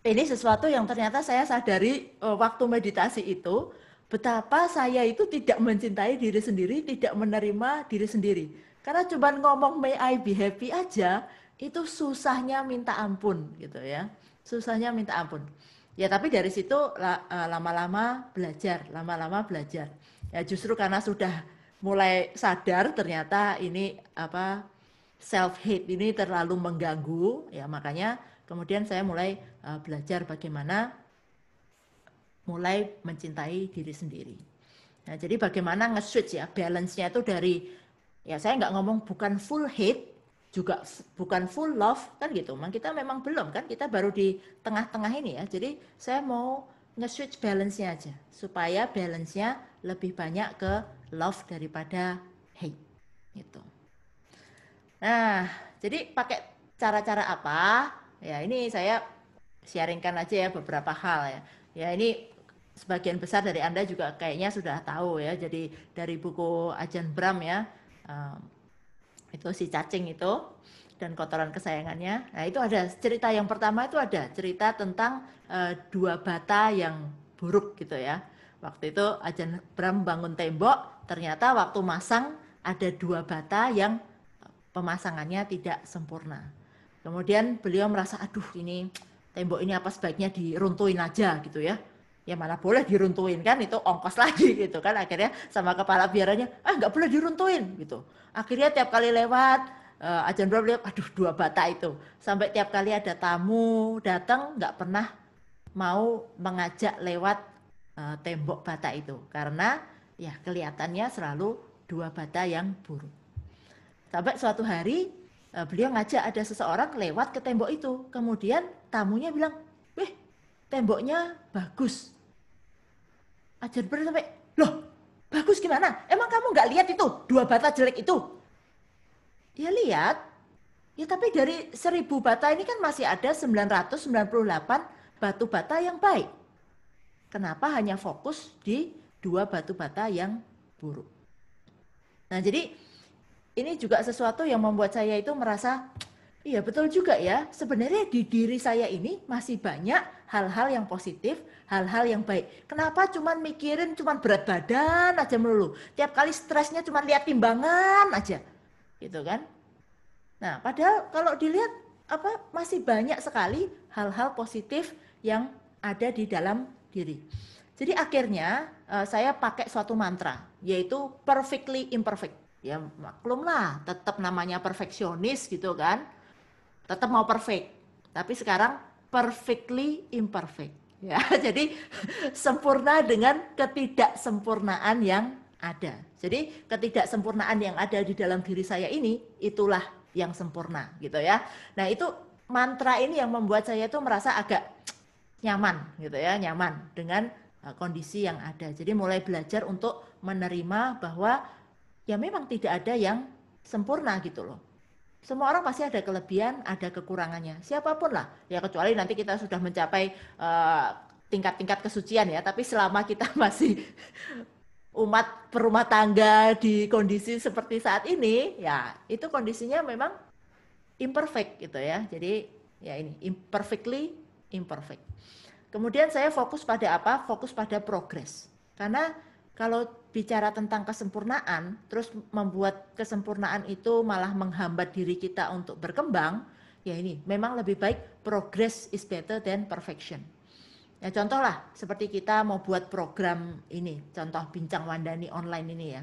ini sesuatu yang ternyata saya sadari waktu meditasi itu, betapa saya itu tidak mencintai diri sendiri, tidak menerima diri sendiri. Karena cuma ngomong may I be happy aja, itu susahnya minta ampun gitu ya. Susahnya minta ampun. Ya tapi dari situ lama-lama belajar. Ya justru karena sudah mulai sadar ternyata ini self hate ini terlalu mengganggu, ya makanya kemudian saya mulai belajar bagaimana mulai mencintai diri sendiri. Nah, jadi bagaimana nge-switch ya, balance-nya itu dari, ya saya nggak ngomong bukan full hate, juga bukan full love, kan gitu. Kita memang belum kan, kita baru di tengah-tengah ini ya. Jadi saya mau nge-switch balance-nya aja, supaya balance-nya lebih banyak ke love daripada hate, gitu. Nah, jadi pakai cara-cara apa? Ya ini saya sharingkan aja ya beberapa hal ya. Ya ini sebagian besar dari Anda juga kayaknya sudah tahu ya. Jadi dari buku Ajahn Brahm ya, itu si cacing itu dan kotoran kesayangannya. Nah itu ada cerita yang pertama, itu ada cerita tentang dua bata yang buruk gitu ya. Waktu itu Ajahn Brahm bangun tembok, ternyata waktu masang ada dua bata yang pemasangannya tidak sempurna. Kemudian beliau merasa, aduh ini tembok ini apa sebaiknya diruntuhin aja gitu ya. Ya mana boleh diruntuhin kan, itu ongkos lagi gitu kan. Akhirnya sama kepala biaranya, nggak boleh diruntuhin gitu. Akhirnya tiap kali lewat, Ajahn Brahm lihat, aduh dua bata itu. Sampai tiap kali ada tamu datang, nggak pernah mau mengajak lewat tembok bata itu. Karena ya kelihatannya selalu dua bata yang buruk. Sampai suatu hari beliau ngajak ada seseorang lewat ke tembok itu. Kemudian tamunya bilang, temboknya bagus. Ajahn Brahm sampai, loh bagus gimana? Emang kamu nggak lihat itu dua bata jelek itu? Ya lihat. Ya tapi dari 1000 bata ini kan masih ada 998 batu bata yang baik. Kenapa hanya fokus di dua batu bata yang buruk? Nah jadi ini juga sesuatu yang membuat saya itu merasa, iya betul juga ya, sebenarnya di diri saya ini masih banyak hal-hal yang positif, hal-hal yang baik. Kenapa cuman mikirin cuman berat badan aja melulu? Tiap kali stresnya cuman lihat timbangan aja. Gitu kan? Nah, padahal kalau dilihat masih banyak sekali hal-hal positif yang ada di dalam diri. Jadi akhirnya saya pakai suatu mantra, yaitu perfectly imperfect. Ya maklum lah, tetap namanya perfeksionis gitu kan. Tetap mau perfect, tapi sekarang perfectly imperfect. Ya, jadi sempurna dengan ketidaksempurnaan yang ada. Jadi ketidaksempurnaan yang ada di dalam diri saya ini, itulah yang sempurna gitu ya. Nah itu mantra ini yang membuat saya itu merasa agak nyaman gitu ya, nyaman dengan kondisi yang ada. Jadi mulai belajar untuk menerima bahwa ya memang tidak ada yang sempurna gitu loh. Semua orang pasti ada kelebihan, ada kekurangannya. Siapapun lah. Ya kecuali nanti kita sudah mencapai tingkat-tingkat kesucian ya. Tapi selama kita masih umat berumah tangga di kondisi seperti saat ini, ya itu kondisinya memang imperfect gitu ya. Jadi ya ini imperfectly imperfect. Kemudian saya fokus pada apa? Fokus pada progres. Karena kalau bicara tentang kesempurnaan, terus membuat kesempurnaan itu malah menghambat diri kita untuk berkembang, ya ini memang lebih baik progress is better than perfection. Ya contoh lah, seperti kita mau buat program ini, contoh Bincang Wandani online ini ya.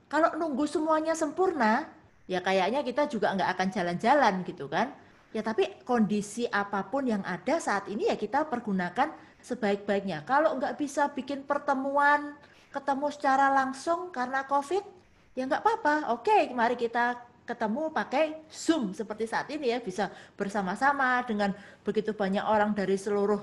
Kalau nunggu semuanya sempurna, ya kayaknya kita juga nggak akan jalan-jalan gitu kan. Ya tapi kondisi apapun yang ada saat ini ya kita pergunakan sebaik-baiknya. Kalau nggak bisa bikin pertemuan, ketemu secara langsung karena COVID, ya nggak apa-apa. Oke, mari kita ketemu pakai Zoom seperti saat ini ya, bisa bersama-sama dengan begitu banyak orang dari seluruh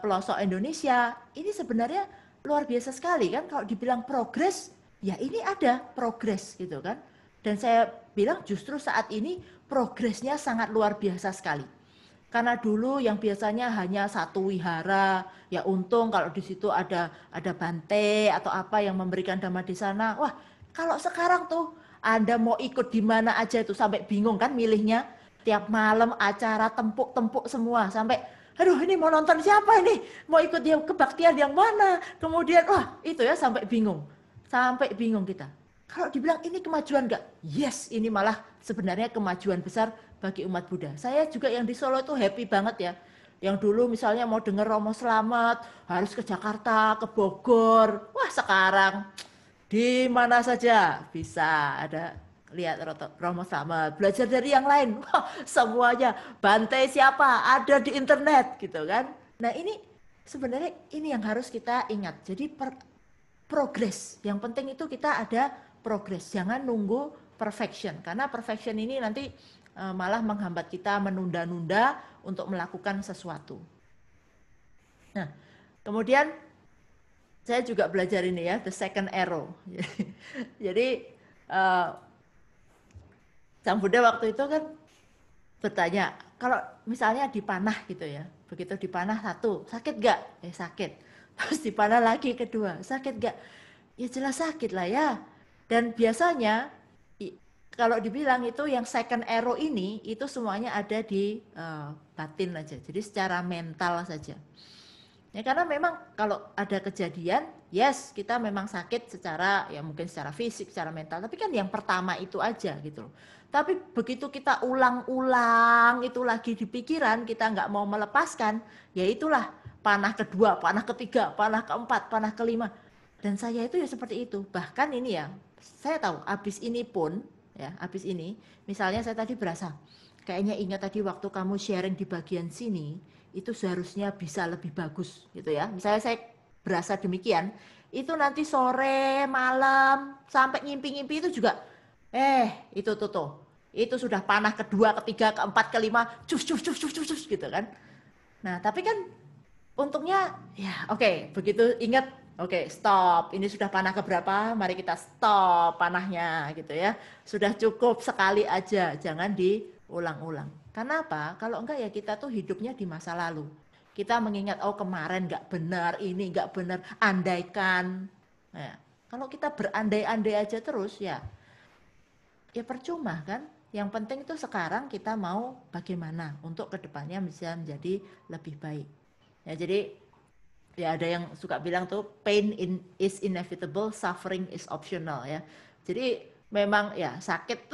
pelosok Indonesia. Ini sebenarnya luar biasa sekali kan, kalau dibilang progres, ya ini ada progres gitu kan. Dan saya bilang justru saat ini progresnya sangat luar biasa sekali. Karena dulu yang biasanya hanya satu wihara, ya untung kalau di situ ada bante atau apa yang memberikan dhamma di sana. Wah, kalau sekarang tuh Anda mau ikut di mana aja itu sampai bingung kan milihnya. Tiap malam acara tempuk-tempuk semua sampai aduh ini mau nonton siapa ini? Mau ikut dia kebaktian yang mana? Kemudian wah, itu ya sampai bingung. Sampai bingung kita. Kalau dibilang ini kemajuan enggak? Yes, ini malah sebenarnya kemajuan besar bagi umat Buddha. Saya juga yang di Solo itu happy banget ya. Yang dulu misalnya mau denger Romo Slamet harus ke Jakarta, ke Bogor. Wah, sekarang di mana saja bisa ada lihat Romo Slamet. Belajar dari yang lain. Wah, semuanya. Bantai siapa? Ada di internet gitu kan. Nah, ini sebenarnya ini yang harus kita ingat. Jadi progres. Yang penting itu kita ada progres. Jangan nunggu perfection. Karena perfection ini nanti malah menghambat kita menunda-nunda untuk melakukan sesuatu. Nah, kemudian saya juga belajar ini ya, the second arrow. Jadi Sang Buddha waktu itu kan bertanya, kalau misalnya dipanah gitu ya, begitu dipanah satu, sakit gak? Sakit. Terus dipanah lagi kedua, sakit gak? Ya jelas sakit lah ya. Dan biasanya kalau dibilang itu yang second arrow ini itu semuanya ada di batin aja. Jadi secara mental saja. Ya karena memang kalau ada kejadian, yes kita memang sakit secara ya mungkin secara fisik, secara mental. Tapi kan yang pertama itu aja gitu loh. Tapi begitu kita ulang-ulang itu lagi di pikiran, kita nggak mau melepaskan, ya itulah panah kedua, panah ketiga, panah keempat, panah kelima. Dan saya itu ya seperti itu. Bahkan ini ya, saya tahu abis ini pun ya habis ini misalnya saya tadi berasa kayaknya ingat tadi waktu kamu sharing di bagian sini itu seharusnya bisa lebih bagus gitu ya, misalnya saya berasa demikian, itu nanti sore malam sampai ngimpi-ngimpi itu juga itu tuh itu sudah panah kedua ketiga keempat kelima cus gitu kan. Nah tapi kan untungnya ya oke, begitu ingat oke, stop. Ini sudah panah keberapa? Mari kita stop panahnya gitu ya. Sudah cukup sekali aja, jangan diulang-ulang. Karena apa? Kalau enggak ya kita tuh hidupnya di masa lalu. Kita mengingat oh kemarin enggak benar, ini enggak benar, andaikan. Nah, kalau kita berandai-andai aja terus ya percuma kan? Yang penting itu sekarang kita mau bagaimana untuk kedepannya bisa menjadi lebih baik. Ya jadi ya ada yang suka bilang tuh pain is inevitable, suffering is optional ya. Jadi memang ya sakit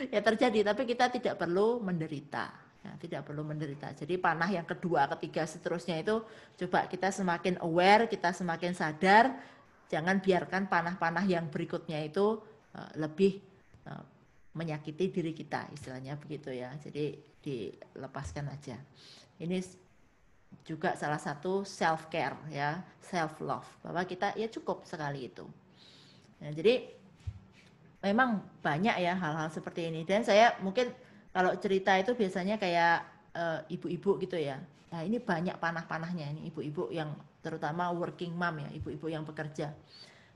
ya terjadi, tapi kita tidak perlu menderita. Ya, tidak perlu menderita. Jadi panah yang kedua, ketiga, seterusnya itu coba kita semakin aware, kita semakin sadar, jangan biarkan panah-panah yang berikutnya itu lebih menyakiti diri kita, istilahnya begitu ya. Jadi dilepaskan aja. Ini juga salah satu self care ya, self love, bahwa kita ya cukup sekali itu. Nah, jadi memang banyak ya hal-hal seperti ini, dan saya mungkin kalau cerita itu biasanya kayak ibu-ibu gitu ya. Nah ini banyak panah-panahnya, ini ibu-ibu yang terutama working mom ya, ibu-ibu yang bekerja.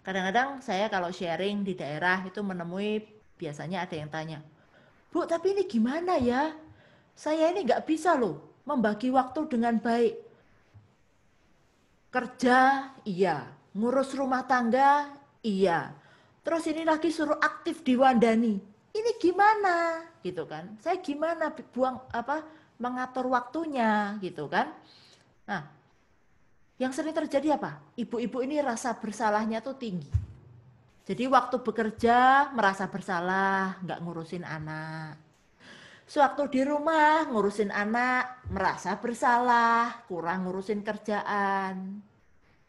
Kadang-kadang saya kalau sharing di daerah itu menemui biasanya ada yang tanya, Bu tapi ini gimana ya, saya ini nggak bisa loh membagi waktu dengan baik. Kerja, iya. Ngurus rumah tangga, iya. Terus ini lagi suruh aktif di Wandani. Ini gimana? Gitu kan. Saya gimana mengatur waktunya gitu kan. Nah, yang sering terjadi apa? Ibu-ibu ini rasa bersalahnya tuh tinggi. Jadi waktu bekerja merasa bersalah, nggak ngurusin anak. Sewaktu di rumah ngurusin anak merasa bersalah, kurang ngurusin kerjaan.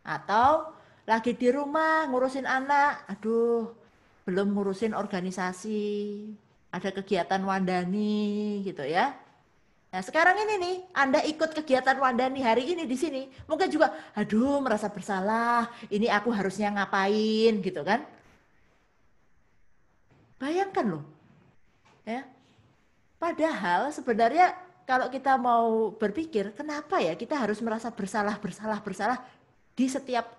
Atau lagi di rumah ngurusin anak, aduh belum ngurusin organisasi, ada kegiatan Wandani gitu ya. Nah sekarang ini nih, Anda ikut kegiatan Wandani hari ini di sini, mungkin juga aduh merasa bersalah, ini aku harusnya ngapain gitu kan. Bayangkan loh ya. Padahal sebenarnya kalau kita mau berpikir, kenapa ya kita harus merasa bersalah di setiap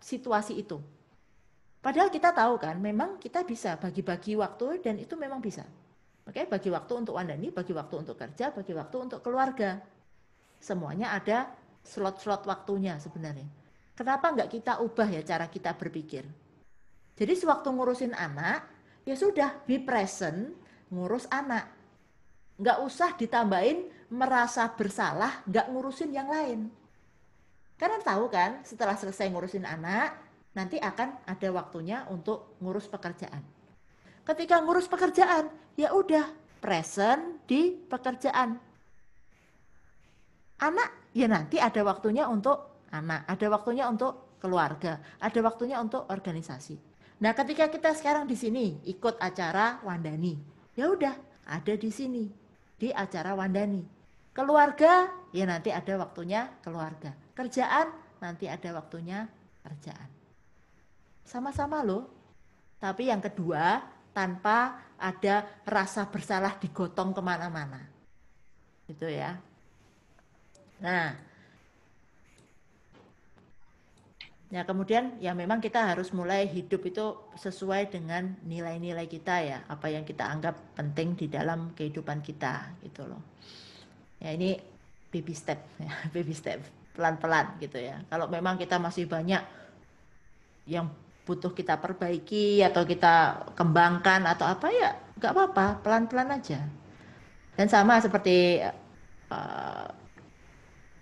situasi itu. Padahal kita tahu kan, memang kita bisa bagi-bagi waktu dan itu memang bisa. Oke, bagi waktu untuk Wandani, bagi waktu untuk kerja, bagi waktu untuk keluarga. Semuanya ada slot-slot waktunya sebenarnya. Kenapa nggak kita ubah ya cara kita berpikir? Jadi sewaktu ngurusin anak, ya sudah, be present, ngurus anak. Nggak usah ditambahin merasa bersalah, nggak ngurusin yang lain. Karena tahu kan, setelah selesai ngurusin anak, nanti akan ada waktunya untuk ngurus pekerjaan. Ketika ngurus pekerjaan, ya udah present di pekerjaan. Anak ya nanti ada waktunya untuk anak, ada waktunya untuk keluarga, ada waktunya untuk organisasi. Nah, ketika kita sekarang di sini ikut acara Wandani, ya udah ada di sini di acara Wandani. Keluarga ya nanti ada waktunya keluarga. Kerjaan nanti ada waktunya kerjaan. Sama-sama loh. Tapi yang kedua, tanpa ada rasa bersalah digotong kemana-mana. Gitu ya. Nah, ya kemudian ya memang kita harus mulai hidup itu sesuai dengan nilai-nilai kita ya, apa yang kita anggap penting di dalam kehidupan kita gitu loh. Ya ini baby step ya, baby step, pelan-pelan gitu ya. Kalau memang kita masih banyak yang butuh kita perbaiki atau kita kembangkan atau apa ya nggak apa-apa, pelan-pelan aja. Dan sama seperti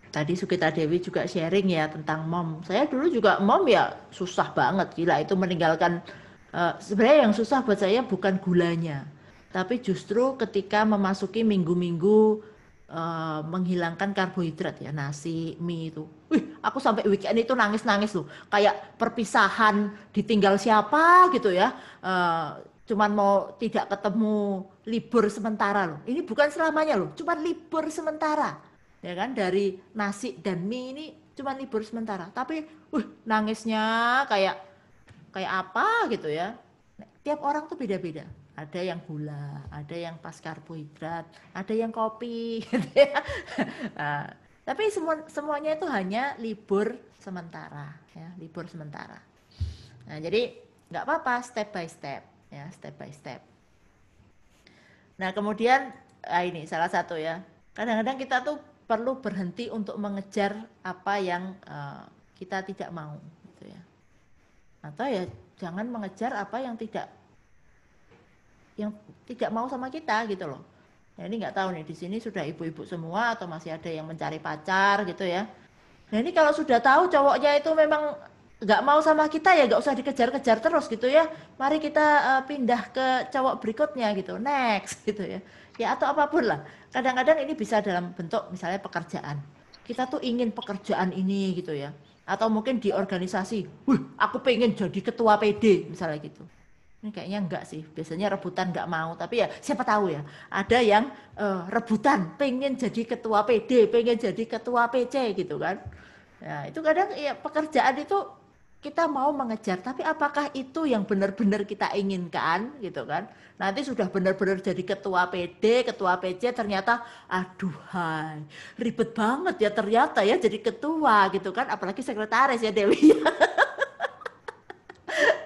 tadi Sukita Dewi juga sharing ya tentang mom. Saya dulu juga mom ya susah banget, gila itu meninggalkan. Sebenarnya yang susah buat saya bukan gulanya, tapi justru ketika memasuki minggu-minggu menghilangkan karbohidrat ya, nasi, mie itu. Aku sampai weekend itu nangis-nangis loh, kayak perpisahan, ditinggal siapa gitu ya. Cuman mau tidak ketemu, libur sementara loh. Ini bukan selamanya loh, cuman libur sementara. Ya kan, dari nasi dan mie ini cuma libur sementara, tapi nangisnya kayak apa gitu ya. Tiap orang tuh beda-beda, ada yang gula, ada yang pas karbohidrat, ada yang kopi gitu ya. Nah, tapi semuanya itu hanya libur sementara ya, libur sementara. Nah, jadi nggak apa-apa, step by step ya, step by step. Nah, kemudian ini salah satu ya, kadang-kadang kita tuh perlu berhenti untuk mengejar apa yang kita tidak mau gitu ya. Atau ya jangan mengejar apa yang tidak mau sama kita gitu loh. Nah, ini nggak tahu nih di sini sudah ibu-ibu semua atau masih ada yang mencari pacar gitu ya. Nah, ini kalau sudah tahu cowoknya itu memang nggak mau sama kita ya nggak usah dikejar-kejar terus gitu ya. Mari kita pindah ke cowok berikutnya gitu, next gitu ya. Ya atau apapun lah. Kadang-kadang ini bisa dalam bentuk misalnya pekerjaan. Kita tuh ingin pekerjaan ini gitu ya. Atau mungkin di organisasi, aku pengen jadi ketua PD misalnya gitu. Ini kayaknya enggak sih, biasanya rebutan enggak mau. Tapi ya siapa tahu ya, ada yang rebutan pengen jadi ketua PD, pengen jadi ketua PC gitu kan. Nah itu kadang ya pekerjaan itu kita mau mengejar, tapi apakah itu yang benar-benar kita inginkan gitu kan? Nanti sudah benar-benar jadi ketua PD, ketua PC ternyata aduhai, ribet banget ya ternyata ya jadi ketua gitu kan, apalagi sekretaris ya Dewi.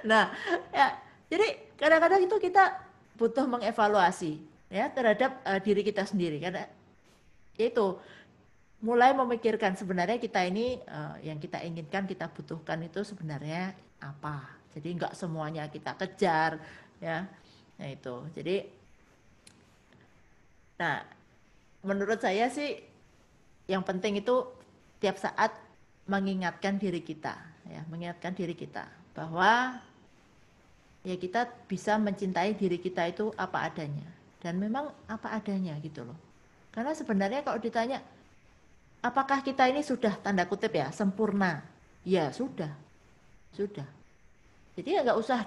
Nah, ya jadi kadang-kadang itu kita butuh mengevaluasi ya terhadap diri kita sendiri karena itu mulai memikirkan sebenarnya kita ini yang kita inginkan, kita butuhkan itu sebenarnya apa. Jadi enggak semuanya kita kejar ya. Nah itu. Jadi nah menurut saya sih yang penting itu tiap saat mengingatkan diri kita ya, mengingatkan diri kita bahwa ya kita bisa mencintai diri kita itu apa adanya dan memang apa adanya gitu loh. Karena sebenarnya kalau ditanya apakah kita ini sudah tanda kutip ya sempurna? Ya sudah. Jadi ya nggak usah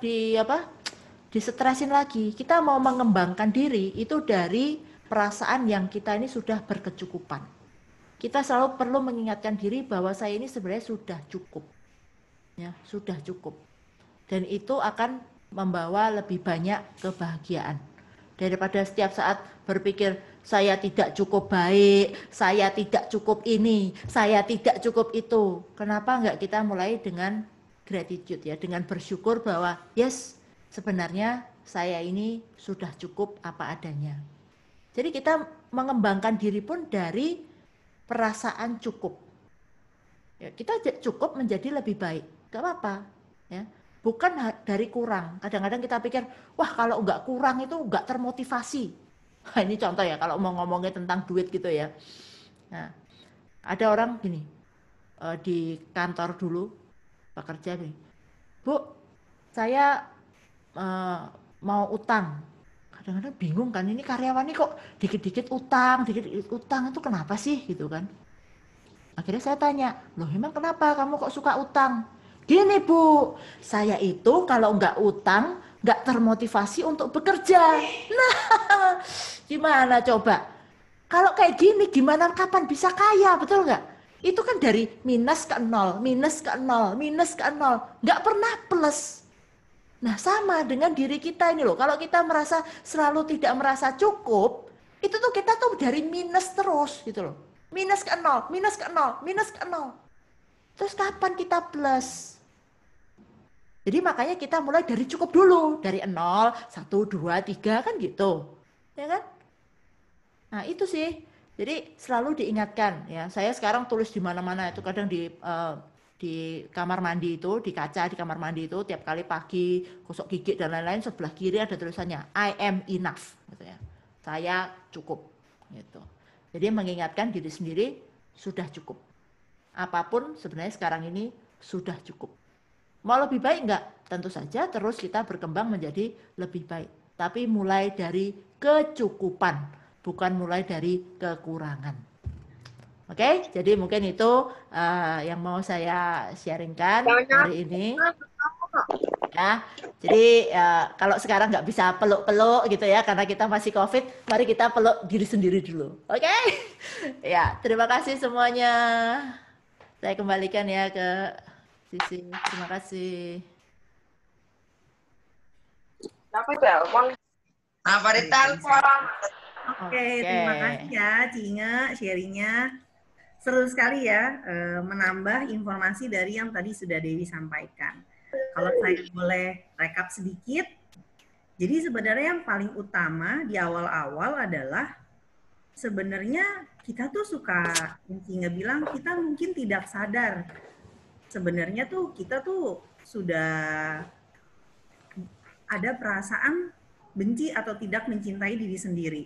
disetresin lagi. Kita mau mengembangkan diri itu dari perasaan yang kita ini sudah berkecukupan. Kita selalu perlu mengingatkan diri bahwa saya ini sebenarnya sudah cukup. Ya, sudah cukup. Dan itu akan membawa lebih banyak kebahagiaan. Daripada setiap saat berpikir saya tidak cukup baik, saya tidak cukup ini, saya tidak cukup itu. Kenapa enggak kita mulai dengan gratitude ya, dengan bersyukur bahwa yes, sebenarnya saya ini sudah cukup apa adanya. Jadi kita mengembangkan diri pun dari perasaan cukup. Ya, kita cukup menjadi lebih baik, gak apa-apa. Ya. Bukan dari kurang. Kadang-kadang kita pikir, wah kalau nggak kurang itu nggak termotivasi. Nah, ini contoh ya kalau mau ngomongin tentang duit gitu ya. Nah, ada orang gini, di kantor dulu, pekerja nih, Bu, saya mau utang. Kadang-kadang bingung kan, ini karyawan ini kok dikit-dikit utang itu kenapa sih gitu kan. Akhirnya saya tanya, loh emang kenapa kamu kok suka utang? Gini Bu, saya itu kalau nggak utang, nggak termotivasi untuk bekerja. Nah, gimana coba? Kalau kayak gini, gimana kapan bisa kaya, betul nggak? Itu kan dari minus ke nol, minus ke nol, minus ke nol. Nggak pernah plus. Nah sama dengan diri kita ini loh, kalau kita merasa selalu tidak merasa cukup, itu tuh kita tuh dari minus terus gitu loh. Minus ke nol, minus ke nol, minus ke nol. Terus kapan kita plus? Jadi makanya kita mulai dari cukup dulu, dari 0, 1, 2, 3 kan gitu. Ya kan? Nah, itu sih. Jadi selalu diingatkan ya. Saya sekarang tulis di mana-mana itu kadang di kamar mandi itu, di kaca di kamar mandi itu tiap kali pagi gosok gigi dan lain-lain sebelah kiri ada tulisannya I am enough gitu ya. Saya cukup gitu. Jadi mengingatkan diri sendiri sudah cukup. Apapun sebenarnya sekarang ini sudah cukup. Mau lebih baik enggak? Tentu saja terus kita berkembang menjadi lebih baik. Tapi mulai dari kecukupan, bukan mulai dari kekurangan. Oke, jadi mungkin itu yang mau saya sharingkan hari ini. Ya, jadi kalau sekarang nggak bisa peluk-peluk gitu ya, karena kita masih COVID, mari kita peluk diri sendiri dulu. Oke? Ya, terima kasih semuanya. Saya kembalikan ya ke Sisi. Terima kasih. Apa telepon? Apa ditelepon? Oke, terima kasih ya Cinge sharingnya. Seru sekali ya menambah informasi dari yang tadi sudah Dewi sampaikan. Kalau saya boleh rekap sedikit, jadi sebenarnya yang paling utama di awal-awal adalah sebenarnya kita tuh suka, yang Cinge bilang, kita mungkin tidak sadar. Sebenarnya tuh kita tuh sudah ada perasaan benci atau tidak mencintai diri sendiri.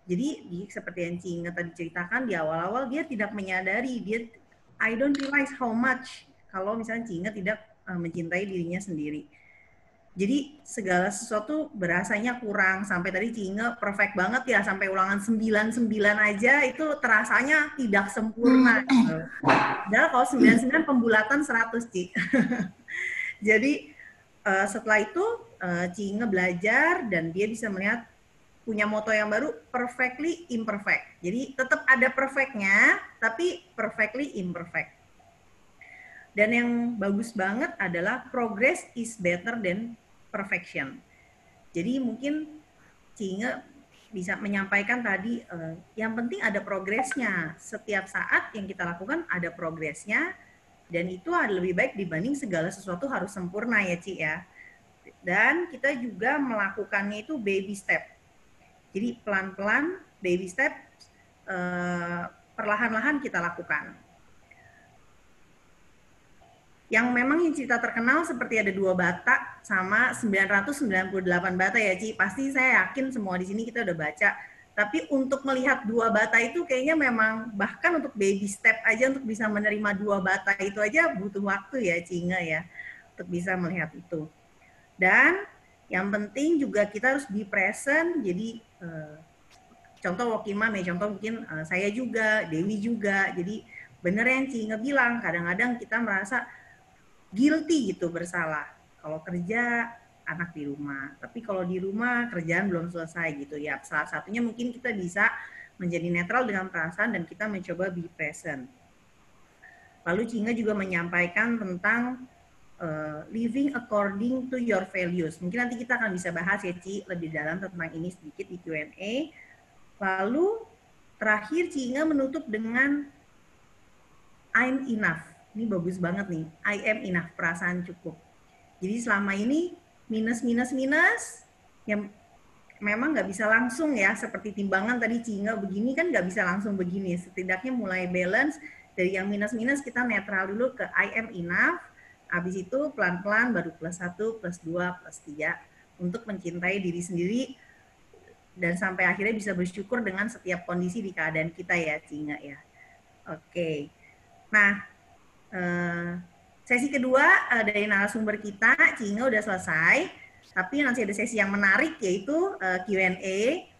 Jadi seperti yang Cinge tadi ceritakan di awal-awal, dia tidak menyadari, I don't realize how much kalau misalnya Cinge tidak mencintai dirinya sendiri. Jadi segala sesuatu berasanya kurang, sampai tadi Cinge perfect banget ya, sampai ulangan 99 aja itu terasanya tidak sempurna. Padahal kalau 99 pembulatan 100, Ci. Jadi setelah itu Cinge belajar dan dia bisa melihat punya moto yang baru, perfectly imperfect. Jadi tetap ada perfectnya, tapi perfectly imperfect. Dan yang bagus banget adalah progress is better than perfection. Jadi mungkin Cinge bisa menyampaikan tadi, yang penting ada progresnya. Setiap saat yang kita lakukan ada progresnya, dan itu lebih baik dibanding segala sesuatu harus sempurna ya Ci ya. Dan kita juga melakukannya itu baby step. Jadi pelan-pelan, baby step, perlahan-lahan kita lakukan. Yang memang yang cerita terkenal seperti ada 2 bata sama 998 bata ya Ci. Pasti saya yakin semua di sini kita udah baca. Tapi untuk melihat 2 bata itu kayaknya memang bahkan untuk baby step aja untuk bisa menerima 2 bata itu aja butuh waktu ya Cinge ya. Untuk bisa melihat itu. Dan yang penting juga kita harus be present. Jadi contoh walking mom ya, contoh mungkin saya juga, Dewi juga. Jadi bener yang Cinge bilang, kadang-kadang kita merasa guilty gitu, bersalah. Kalau kerja, anak di rumah. Tapi kalau di rumah, kerjaan belum selesai gitu ya. Salah satunya mungkin kita bisa menjadi netral dengan perasaan dan kita mencoba be present. Lalu Cinge juga menyampaikan tentang living according to your values. Mungkin nanti kita akan bisa bahas ya Ci lebih dalam tentang ini sedikit di Q&A. Lalu terakhir Cinge menutup dengan I'm enough. Ini bagus banget nih. I am enough, perasaan cukup. Jadi selama ini minus yang memang nggak bisa langsung ya, seperti timbangan tadi Cinge begini kan nggak bisa langsung begini. Setidaknya mulai balance dari yang minus kita netral dulu ke I am enough. Habis itu pelan-pelan baru plus 1, plus 2, plus 3 untuk mencintai diri sendiri dan sampai akhirnya bisa bersyukur dengan setiap kondisi di keadaan kita ya Cinge ya. Oke. Nah, sesi kedua dari narasumber kita, Cinge udah selesai, tapi nanti ada sesi yang menarik yaitu Q&A.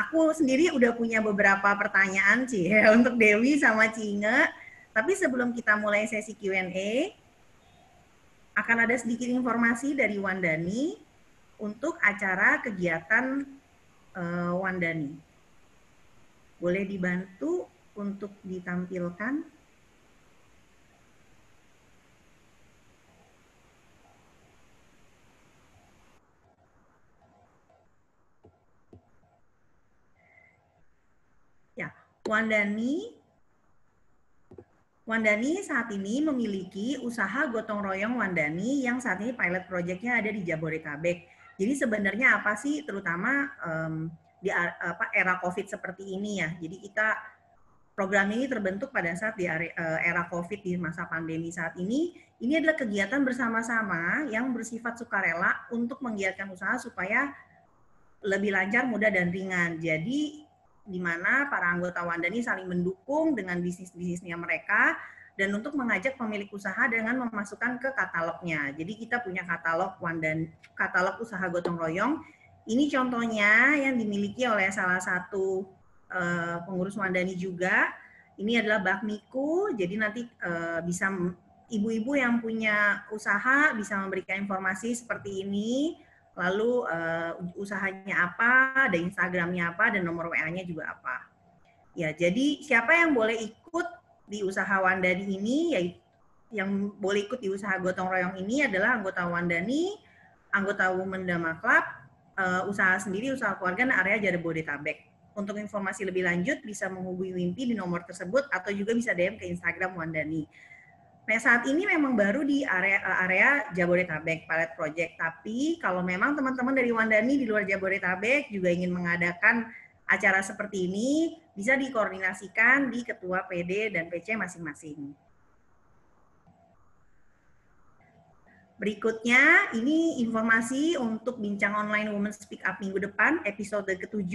Aku sendiri udah punya beberapa pertanyaan Ci ya, untuk Dewi sama Cinge. Tapi sebelum kita mulai sesi Q&A, akan ada sedikit informasi dari Wandani untuk acara kegiatan Wandani. Boleh dibantu untuk ditampilkan? Ya, Wandani saat ini memiliki usaha gotong royong Wandani yang saat ini pilot project-nya ada di Jabodetabek. Jadi sebenarnya apa sih, terutama di era COVID seperti ini ya. Jadi kita program ini terbentuk pada saat di era COVID di masa pandemi saat ini. Ini adalah kegiatan bersama-sama yang bersifat sukarela untuk menggiatkan usaha supaya lebih lancar, mudah, dan ringan. Jadi di mana para anggota Wandani saling mendukung dengan bisnis-bisnisnya mereka dan untuk mengajak pemilik usaha dengan memasukkan ke katalognya. Jadi kita punya katalog Wandani, katalog usaha gotong royong. Ini contohnya yang dimiliki oleh salah satu pengurus Wandani juga. Ini adalah bakmiku. Jadi nanti bisa ibu-ibu yang punya usaha bisa memberikan informasi seperti ini. Lalu usahanya apa, ada Instagramnya apa, dan nomor WA-nya juga apa. Ya, jadi siapa yang boleh ikut di usaha Wandani ini, yaitu yang boleh ikut di usaha gotong royong ini adalah anggota Wandani, anggota Women Dharma Club, usaha sendiri, usaha keluarga, dan area Jabodetabek. Untuk informasi lebih lanjut bisa menghubungi Wimpi di nomor tersebut atau juga bisa DM ke Instagram Wandani. Nah, saat ini memang baru di area Jabodetabek pilot project. Tapi kalau memang teman-teman dari Wandani di luar Jabodetabek juga ingin mengadakan acara seperti ini, bisa dikoordinasikan di ketua PD dan PC masing-masing. Berikutnya, ini informasi untuk bincang online Women Speak Up minggu depan, episode ke-7.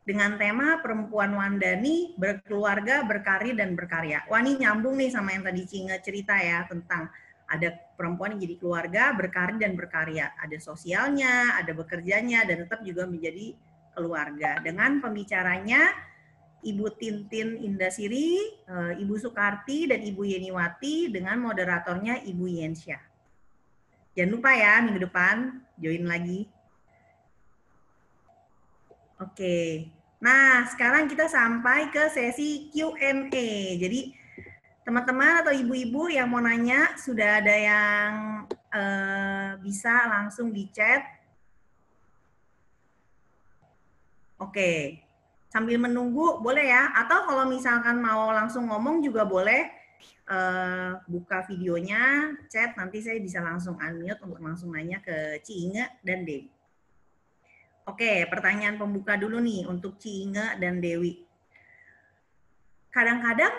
Dengan tema perempuan Wandani, berkeluarga, berkarir, dan berkarya. Wah, ini nyambung nih sama yang tadi Cinge cerita ya, tentang ada perempuan yang jadi keluarga, berkarir, dan berkarya. Ada sosialnya, ada bekerjanya, dan tetap juga menjadi keluarga. Dengan pembicaranya, Ibu Tintin Indasiri, Ibu Sukarti, dan Ibu Yeniwati, dengan moderatornya Ibu Yensya. Jangan lupa ya, minggu depan, join lagi. Oke, nah sekarang kita sampai ke sesi Q&A. Jadi teman-teman atau ibu-ibu yang mau nanya, sudah ada yang bisa langsung di chat. Oke, sambil menunggu boleh ya, atau kalau misalkan mau langsung ngomong juga boleh, buka videonya, chat, nanti saya bisa langsung unmute untuk langsung nanya ke Ci Inge dan Dewi. Oke, pertanyaan pembuka dulu nih untuk Ci Inge dan Dewi. Kadang-kadang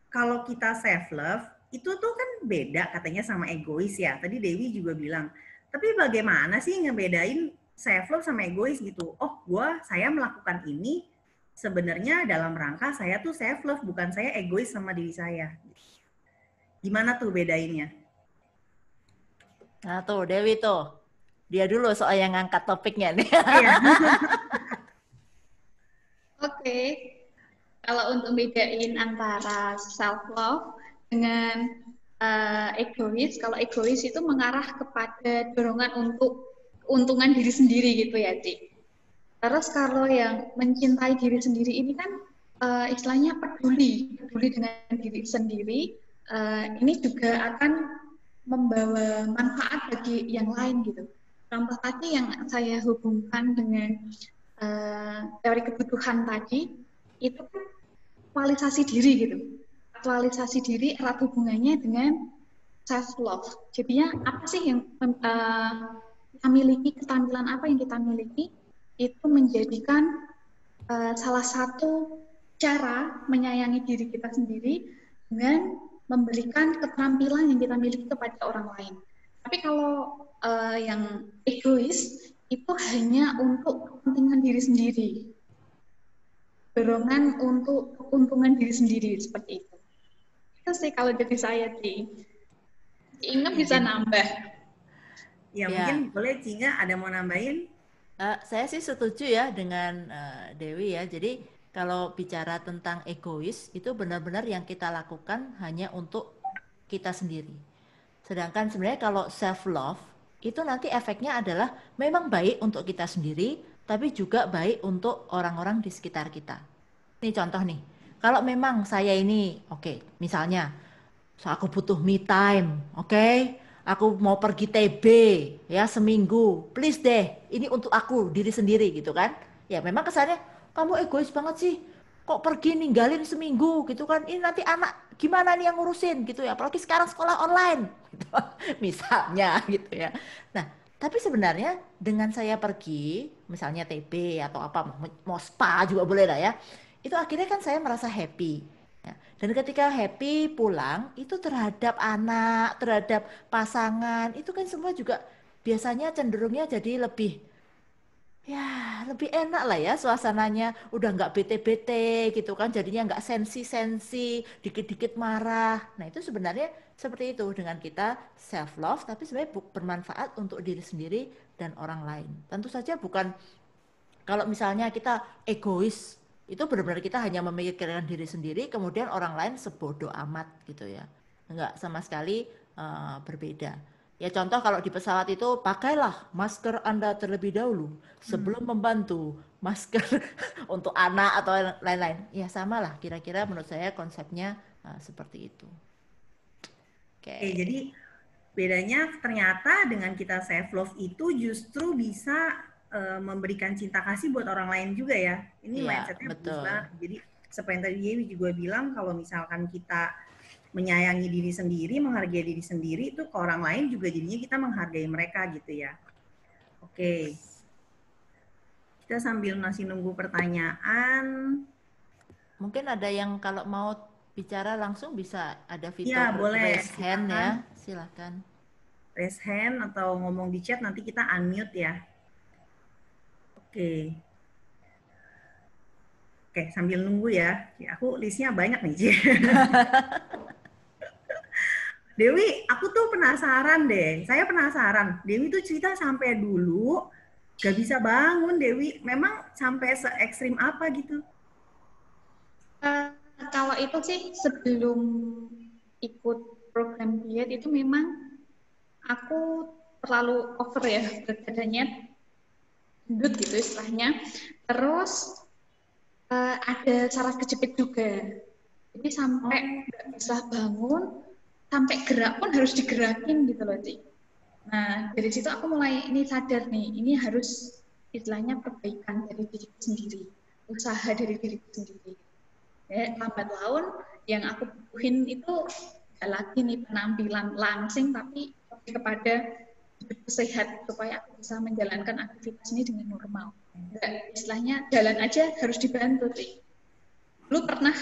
kalau kita self-love, itu tuh kan beda katanya sama egois ya. Tadi Dewi juga bilang, tapi bagaimana sih ngebedain self-love sama egois gitu? Oh, saya melakukan ini sebenarnya dalam rangka saya tuh self-love, bukan saya egois sama diri saya. Gimana tuh bedainnya? Nah tuh, Dewi tuh. Dia dulu soal yang ngangkat topiknya nih. Oke. Kalau untuk bedain antara self-love dengan egois, kalau egois itu mengarah kepada dorongan untuk keuntungan diri sendiri gitu ya, Ci. Terus kalau yang mencintai diri sendiri ini kan istilahnya peduli dengan diri sendiri, ini juga akan membawa manfaat bagi yang lain gitu. Contoh tadi yang saya hubungkan dengan teori kebutuhan tadi, itu kan aktualisasi diri gitu. Aktualisasi diri erat hubungannya dengan self-love. Jadinya apa sih yang kita miliki, keterampilan apa yang kita miliki, itu menjadikan salah satu cara menyayangi diri kita sendiri dengan memberikan keterampilan yang kita miliki kepada orang lain. Tapi kalau yang egois itu hanya untuk kepentingan diri sendiri, dorongan untuk keuntungan diri sendiri seperti itu. Itu sih kalau dari saya sih. Ingat bisa nambah. Ya, mungkin boleh Cinga ada mau nambahin? Saya sih setuju ya dengan Dewi ya. Jadi kalau bicara tentang egois, itu benar-benar yang kita lakukan hanya untuk kita sendiri. Sedangkan sebenarnya kalau self love itu nanti efeknya adalah memang baik untuk kita sendiri, tapi juga baik untuk orang-orang di sekitar kita. Ini contoh nih, kalau memang saya ini, oke, misalnya aku butuh me time, oke, aku mau pergi TB ya seminggu, please deh, ini untuk aku diri sendiri gitu kan? Ya memang kesannya kamu egois banget sih, kok pergi ninggalin seminggu gitu kan? Ini nanti anak gimana nih yang ngurusin gitu ya? Apalagi sekarang sekolah online, gitu. Misalnya gitu ya. Nah, tapi sebenarnya dengan saya pergi, misalnya TB atau apa, mau spa juga boleh lah ya. Itu akhirnya kan saya merasa happy. Ya. Dan ketika happy pulang, itu terhadap anak, terhadap pasangan, itu kan semua juga biasanya cenderungnya jadi lebih, ya lebih enak lah ya suasananya. Udah nggak bete-bete gitu kan, jadinya nggak sensi-sensi, dikit-dikit marah. Nah itu sebenarnya seperti itu dengan kita self love, tapi sebenarnya bermanfaat untuk diri sendiri dan orang lain. Tentu saja bukan kalau misalnya kita egois, itu benar-benar kita hanya memikirkan diri sendiri, kemudian orang lain sebodoh amat gitu ya. Enggak sama sekali berbeda. Ya contoh kalau di pesawat itu pakailah masker Anda terlebih dahulu sebelum membantu masker untuk anak atau lain-lain. Ya sama lah kira-kira menurut saya konsepnya seperti itu. Oke, jadi bedanya ternyata dengan kita self love itu justru bisa memberikan cinta kasih buat orang lain juga ya. Ini mindsetnya bagus banget. Jadi seperti yang tadi Yewi juga bilang, kalau misalkan kita menyayangi diri sendiri, menghargai diri sendiri, itu ke orang lain juga jadinya kita menghargai mereka gitu ya. Oke. Kita sambil masih nunggu pertanyaan. Mungkin ada yang kalau mau bicara langsung bisa ada fitur ya, boleh. Raise hand ya. Silakan. Raise hand atau ngomong di chat, nanti kita unmute ya. Oke. Oke, sambil nunggu ya. Aku listnya banyak nih, Dewi, aku tuh penasaran deh. Saya penasaran. Dewi tuh cerita sampai dulu gak bisa bangun, Dewi. Memang sampai se-ekstrim apa gitu? Kalau itu sih sebelum ikut program diet itu memang aku terlalu over ya berat badannya, gendut gitu istilahnya. Terus ada saraf kejepit juga. Jadi sampai nggak bisa bangun, sampai gerak pun harus digerakin gitu loh, Ci. Nah, dari situ aku mulai ini sadar nih, ini harus istilahnya perbaikan dari diri sendiri, usaha dari diri sendiri. Ya, lambat laun yang aku butuhin itu gak lagi nih penampilan langsing, tapi lebih kepada hidup sehat supaya aku bisa menjalankan aktivitas ini dengan normal. Nggak, istilahnya jalan aja harus dibantu sih. Lu pernah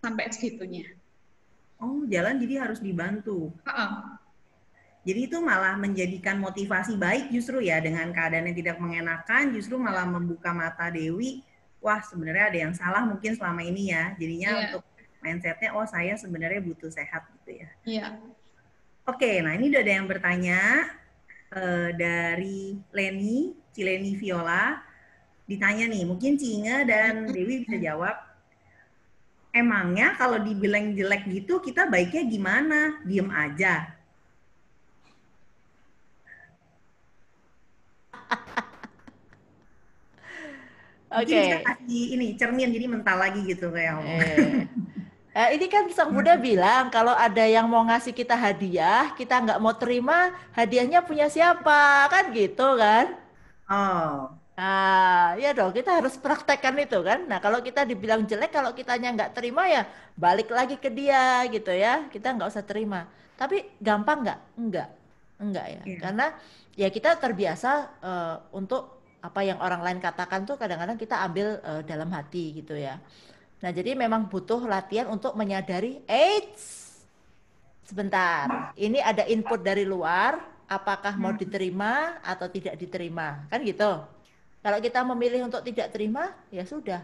sampai segitunya? Oh, jalan jadi harus dibantu. Jadi itu malah menjadikan motivasi baik justru ya, dengan keadaan yang tidak mengenakan, justru malah membuka mata Dewi. Wah, sebenarnya ada yang salah mungkin selama ini ya. Jadinya untuk mindsetnya, oh saya sebenarnya butuh sehat gitu ya. Iya. Oke, nah ini udah ada yang bertanya dari Leni, Cileni Viola. Ditanya nih, mungkin Cinge dan Dewi bisa jawab. Emangnya kalau dibilang jelek gitu, kita baiknya gimana? Diem aja. Mungkin bisa kasih ini cermin, jadi mental lagi gitu kayak. Ini kan Sang Buddha bilang kalau ada yang mau ngasih kita hadiah, kita nggak mau terima, hadiahnya punya siapa, kan gitu kan? Oh. Nah, ya dong, kita harus praktekkan itu kan. Nah, kalau kita dibilang jelek, kalau kitanya nggak terima ya balik lagi ke dia gitu ya. Kita nggak usah terima. Tapi gampang nggak? Enggak ya. Karena ya kita terbiasa untuk apa yang orang lain katakan tuh kadang-kadang kita ambil dalam hati gitu ya. Nah, jadi memang butuh latihan untuk menyadari, sebentar, ini ada input dari luar, apakah mau diterima atau tidak diterima, kan gitu. Kalau kita memilih untuk tidak terima, ya sudah.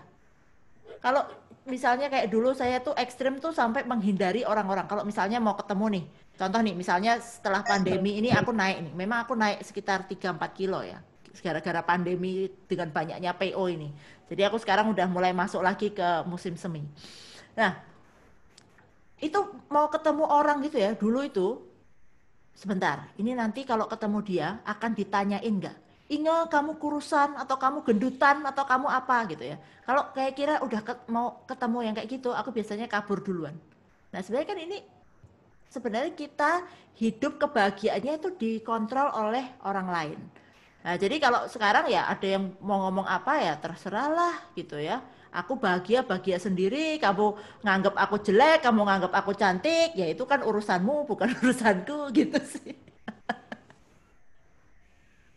Kalau misalnya kayak dulu saya tuh ekstrim tuh sampai menghindari orang-orang. Kalau misalnya mau ketemu nih, contoh nih, misalnya setelah pandemi ini aku naik nih, memang aku naik sekitar 3-4 kilo ya. gara-gara pandemi dengan banyaknya PO ini. Jadi aku sekarang udah mulai masuk lagi ke musim semi. Nah, itu mau ketemu orang gitu ya, dulu itu sebentar, ini nanti kalau ketemu dia akan ditanyain nggak? Inge, kamu kurusan atau kamu gendutan atau kamu apa gitu ya. Kalau kayak kira udah mau ketemu yang kayak gitu, aku biasanya kabur duluan. Nah sebenarnya kan ini sebenarnya kita hidup kebahagiaannya itu dikontrol oleh orang lain. Nah jadi kalau sekarang ya ada yang mau ngomong apa ya terserahlah gitu ya. Aku bahagia sendiri, kamu nganggap aku jelek, kamu nganggap aku cantik, ya itu kan urusanmu bukan urusanku gitu sih.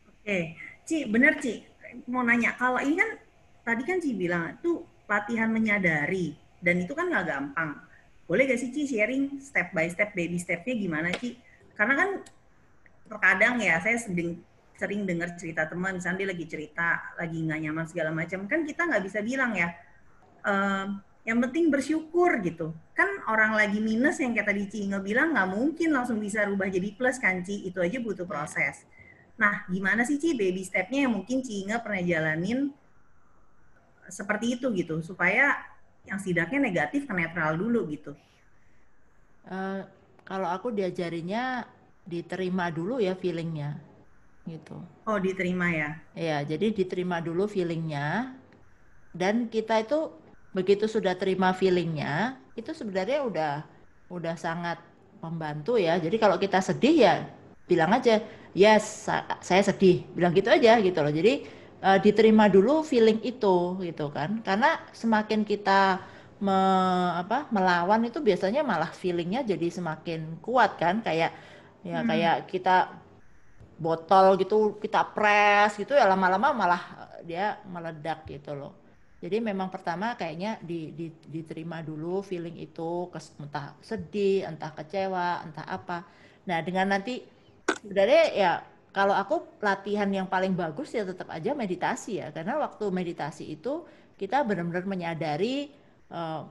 Oke, Ci, bener Ci. Mau nanya, kalau ini kan tadi kan Ci bilang itu latihan menyadari dan itu kan nggak gampang. Boleh gak sih Ci sharing step by step, baby stepnya gimana Ci? Karena kan terkadang ya saya sering dengar cerita teman, misalnya dia lagi cerita, lagi nggak nyaman segala macam, kan kita nggak bisa bilang ya, yang penting bersyukur gitu. Kan orang lagi minus yang kayak tadi Ci Inge bilang nggak mungkin langsung bisa rubah jadi plus kan Ci, itu aja butuh proses. Nah, gimana sih Ci baby step-nya yang mungkin Ci Inge pernah jalanin seperti itu gitu, supaya yang setidaknya negatif ke netral dulu gitu. Kalau aku diajarinya diterima dulu ya feelingnya gitu. Oh, diterima ya? Ya, jadi diterima dulu feelingnya dan kita itu begitu sudah terima feelingnya itu sebenarnya udah sangat membantu ya. Jadi kalau kita sedih ya bilang aja yes saya sedih, bilang gitu aja gitu loh. Jadi diterima dulu feeling itu gitu kan, karena semakin kita melawan itu biasanya malah feelingnya jadi semakin kuat kan, kayak ya kayak kita botol gitu kita press gitu ya lama-lama malah dia meledak gitu loh. Jadi memang pertama kayaknya diterima dulu feeling itu, entah sedih, entah kecewa, entah apa. Nah dengan nanti sebenarnya ya kalau aku latihan yang paling bagus ya tetap aja meditasi ya, karena waktu meditasi itu kita benar-benar menyadari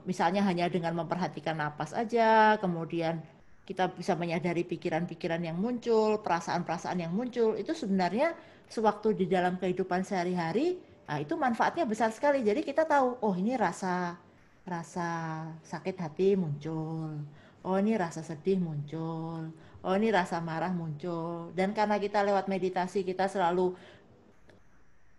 misalnya hanya dengan memperhatikan napas aja, kemudian kita bisa menyadari pikiran-pikiran yang muncul, perasaan-perasaan yang muncul, itu sebenarnya sewaktu di dalam kehidupan sehari-hari, nah itu manfaatnya besar sekali. Jadi kita tahu, oh ini rasa sakit hati muncul, oh ini rasa sedih muncul, oh ini rasa marah muncul. Dan karena kita lewat meditasi kita selalu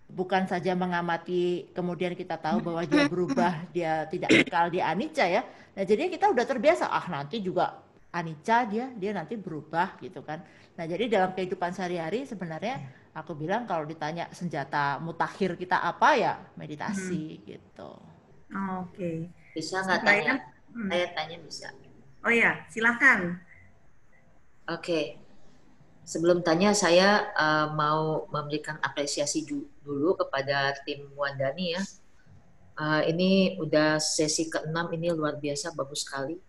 bukan saja mengamati, kemudian kita tahu bahwa dia berubah, dia tidak kekal, dia anicca ya. Nah jadi kita udah terbiasa, nanti juga anicca dia nanti berubah gitu kan. Nah jadi dalam kehidupan sehari-hari sebenarnya aku bilang kalau ditanya senjata mutakhir kita apa ya meditasi gitu. Oke. Bisa nggak tanya? Saya tanya bisa. Oh ya, silahkan. Oke. Sebelum tanya, saya mau memberikan apresiasi dulu kepada tim Wandani ya. Ini udah sesi ke-6, ini luar biasa, bagus sekali.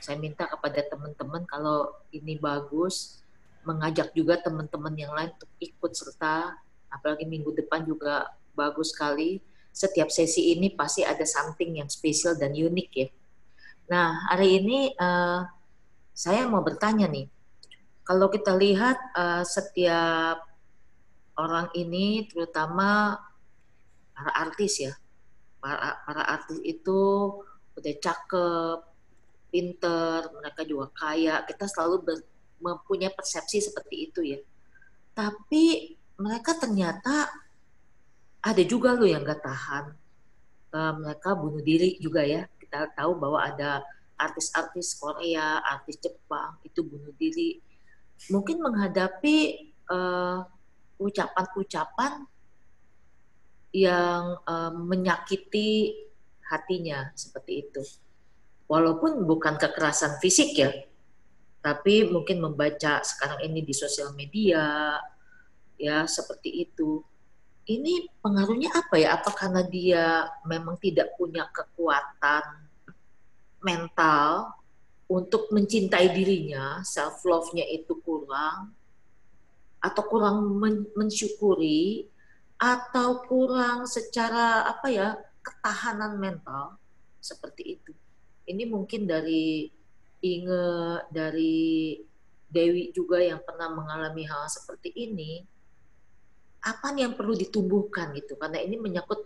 Saya minta kepada teman-teman kalau ini bagus, mengajak juga teman-teman yang lain untuk ikut serta, apalagi minggu depan juga bagus sekali. Setiap sesi ini pasti ada something yang spesial dan unik ya. Nah, hari ini saya mau bertanya nih, kalau kita lihat setiap orang ini, terutama para artis ya, para artis itu udah cakep, pinter, mereka juga kaya, kita selalu mempunyai persepsi seperti itu ya. Tapi mereka ternyata ada juga loh yang gak tahan, mereka bunuh diri juga ya. Kita tahu bahwa ada artis-artis Korea, artis Jepang itu bunuh diri. Mungkin menghadapi ucapan-ucapan yang menyakiti hatinya seperti itu. Walaupun bukan kekerasan fisik ya, tapi mungkin membaca sekarang ini di sosial media, ya seperti itu. Ini pengaruhnya apa ya? Apa karena dia memang tidak punya kekuatan mental untuk mencintai dirinya, self love-nya itu kurang, atau kurang mensyukuri, atau kurang secara ketahanan mental seperti itu. Ini mungkin dari Inge, dari Dewi juga yang pernah mengalami hal seperti ini. apa nih yang perlu ditumbuhkan gitu, karena ini menyangkut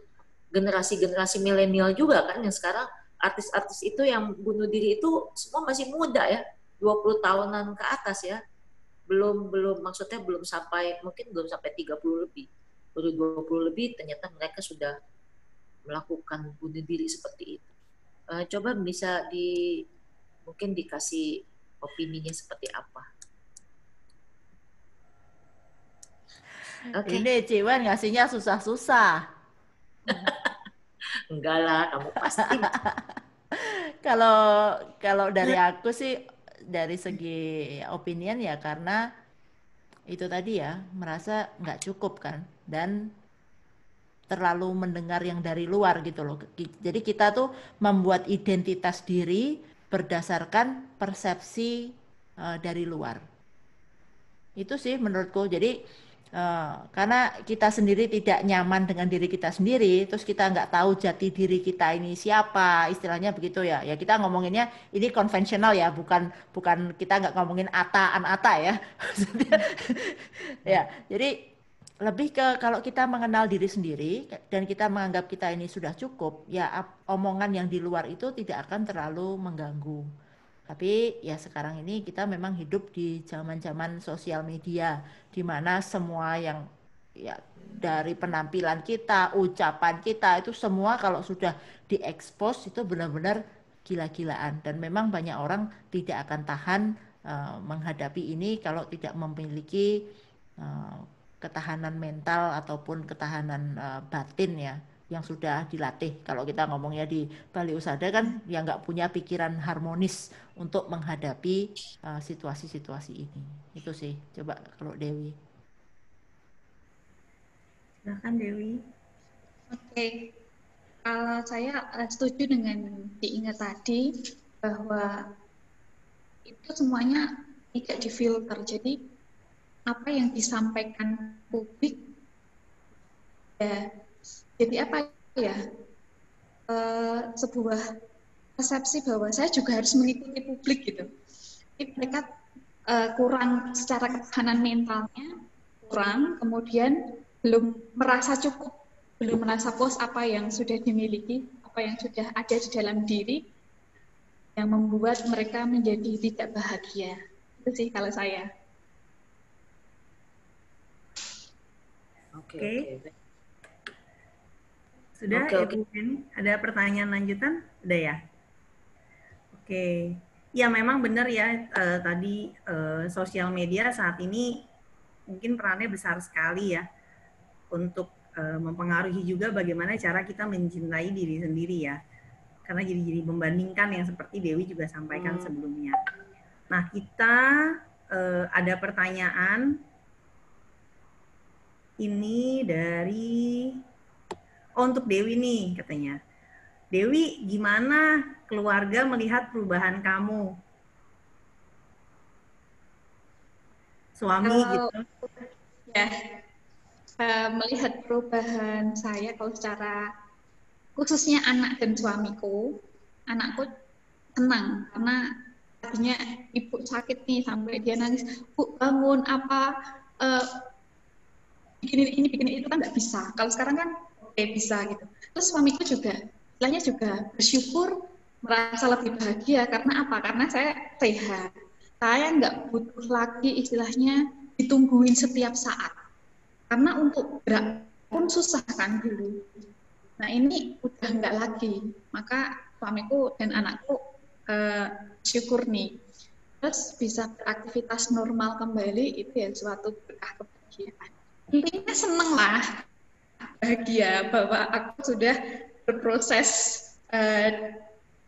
generasi-generasi milenial juga kan, yang sekarang artis-artis itu yang bunuh diri itu semua masih muda ya, 20 tahunan ke atas ya, belum maksudnya belum sampai, mungkin belum sampai 30 lebih, baru 20 lebih ternyata mereka sudah melakukan bunuh diri seperti itu. Coba bisa mungkin dikasih opininya seperti apa. Okay. Ini Ciwen ngasihnya susah-susah. Enggak lah, kamu pasti. Kalau dari aku sih, dari segi opinion ya, karena itu tadi ya, merasa nggak cukup kan, dan terlalu mendengar yang dari luar gitu loh. Jadi kita tuh membuat identitas diri berdasarkan persepsi dari luar. Itu sih menurutku. Jadi karena kita sendiri tidak nyaman dengan diri kita sendiri, terus kita nggak tahu jati diri kita ini siapa, istilahnya begitu ya. Ya kita ngomonginnya ini konvensional ya, bukan kita nggak ngomongin ata ya. Ya, jadi lebih ke kalau kita mengenal diri sendiri dan kita menganggap kita ini sudah cukup, ya omongan yang di luar itu tidak akan terlalu mengganggu. Tapi ya sekarang ini kita memang hidup di zaman-zaman sosial media, di mana semua yang ya dari penampilan kita, ucapan kita itu semua kalau sudah diekspos itu benar-benar gila-gilaan, dan memang banyak orang tidak akan tahan menghadapi ini kalau tidak memiliki ketahanan mental ataupun ketahanan batin ya, yang sudah dilatih. Kalau kita ngomongnya di Bali Usada kan yang nggak punya pikiran harmonis untuk menghadapi situasi-situasi ini. Itu sih. Coba kalau Dewi. Silakan Dewi. Oke. Kalau saya setuju dengan Ci Inge tadi bahwa itu semuanya tidak difilter. Jadi apa yang disampaikan publik ya, jadi apa ya, sebuah persepsi bahwa saya juga harus mengikuti publik gitu. Jadi mereka kurang secara ketahanan mentalnya, kurang, kemudian belum merasa cukup, belum merasa puas apa yang sudah dimiliki, apa yang sudah ada di dalam diri, yang membuat mereka menjadi tidak bahagia. Itu sih kalau saya. Oke. Sudah, Ibu Penny? Ada pertanyaan lanjutan? Udah ya? Oke. Ya memang benar ya, tadi sosial media saat ini mungkin perannya besar sekali ya untuk mempengaruhi juga bagaimana cara kita mencintai diri sendiri ya. Karena jadi membandingkan yang seperti Dewi juga sampaikan sebelumnya. Nah, kita ada pertanyaan ini dari untuk Dewi nih katanya. Dewi, gimana keluarga melihat perubahan kamu? Suami gitu. Ya, melihat perubahan saya kalau secara khususnya anak dan suamiku, anakku tenang karena tadinya ibu sakit nih sampai dia nangis, Bu bangun apa, bikin ini bikin itu kan nggak bisa. Kalau sekarang kan oke bisa gitu. Terus suamiku juga, istilahnya juga bersyukur, merasa lebih bahagia karena apa? Karena saya sehat. Saya nggak butuh lagi istilahnya ditungguin setiap saat. Karena untuk gerak pun susah kan dulu. Nah ini udah nggak lagi. Maka suamiku dan anakku syukur nih. Terus bisa beraktivitas normal kembali, itu ya suatu berkah kebahagiaan. Intinya seneng lah, bahagia bahwa aku sudah berproses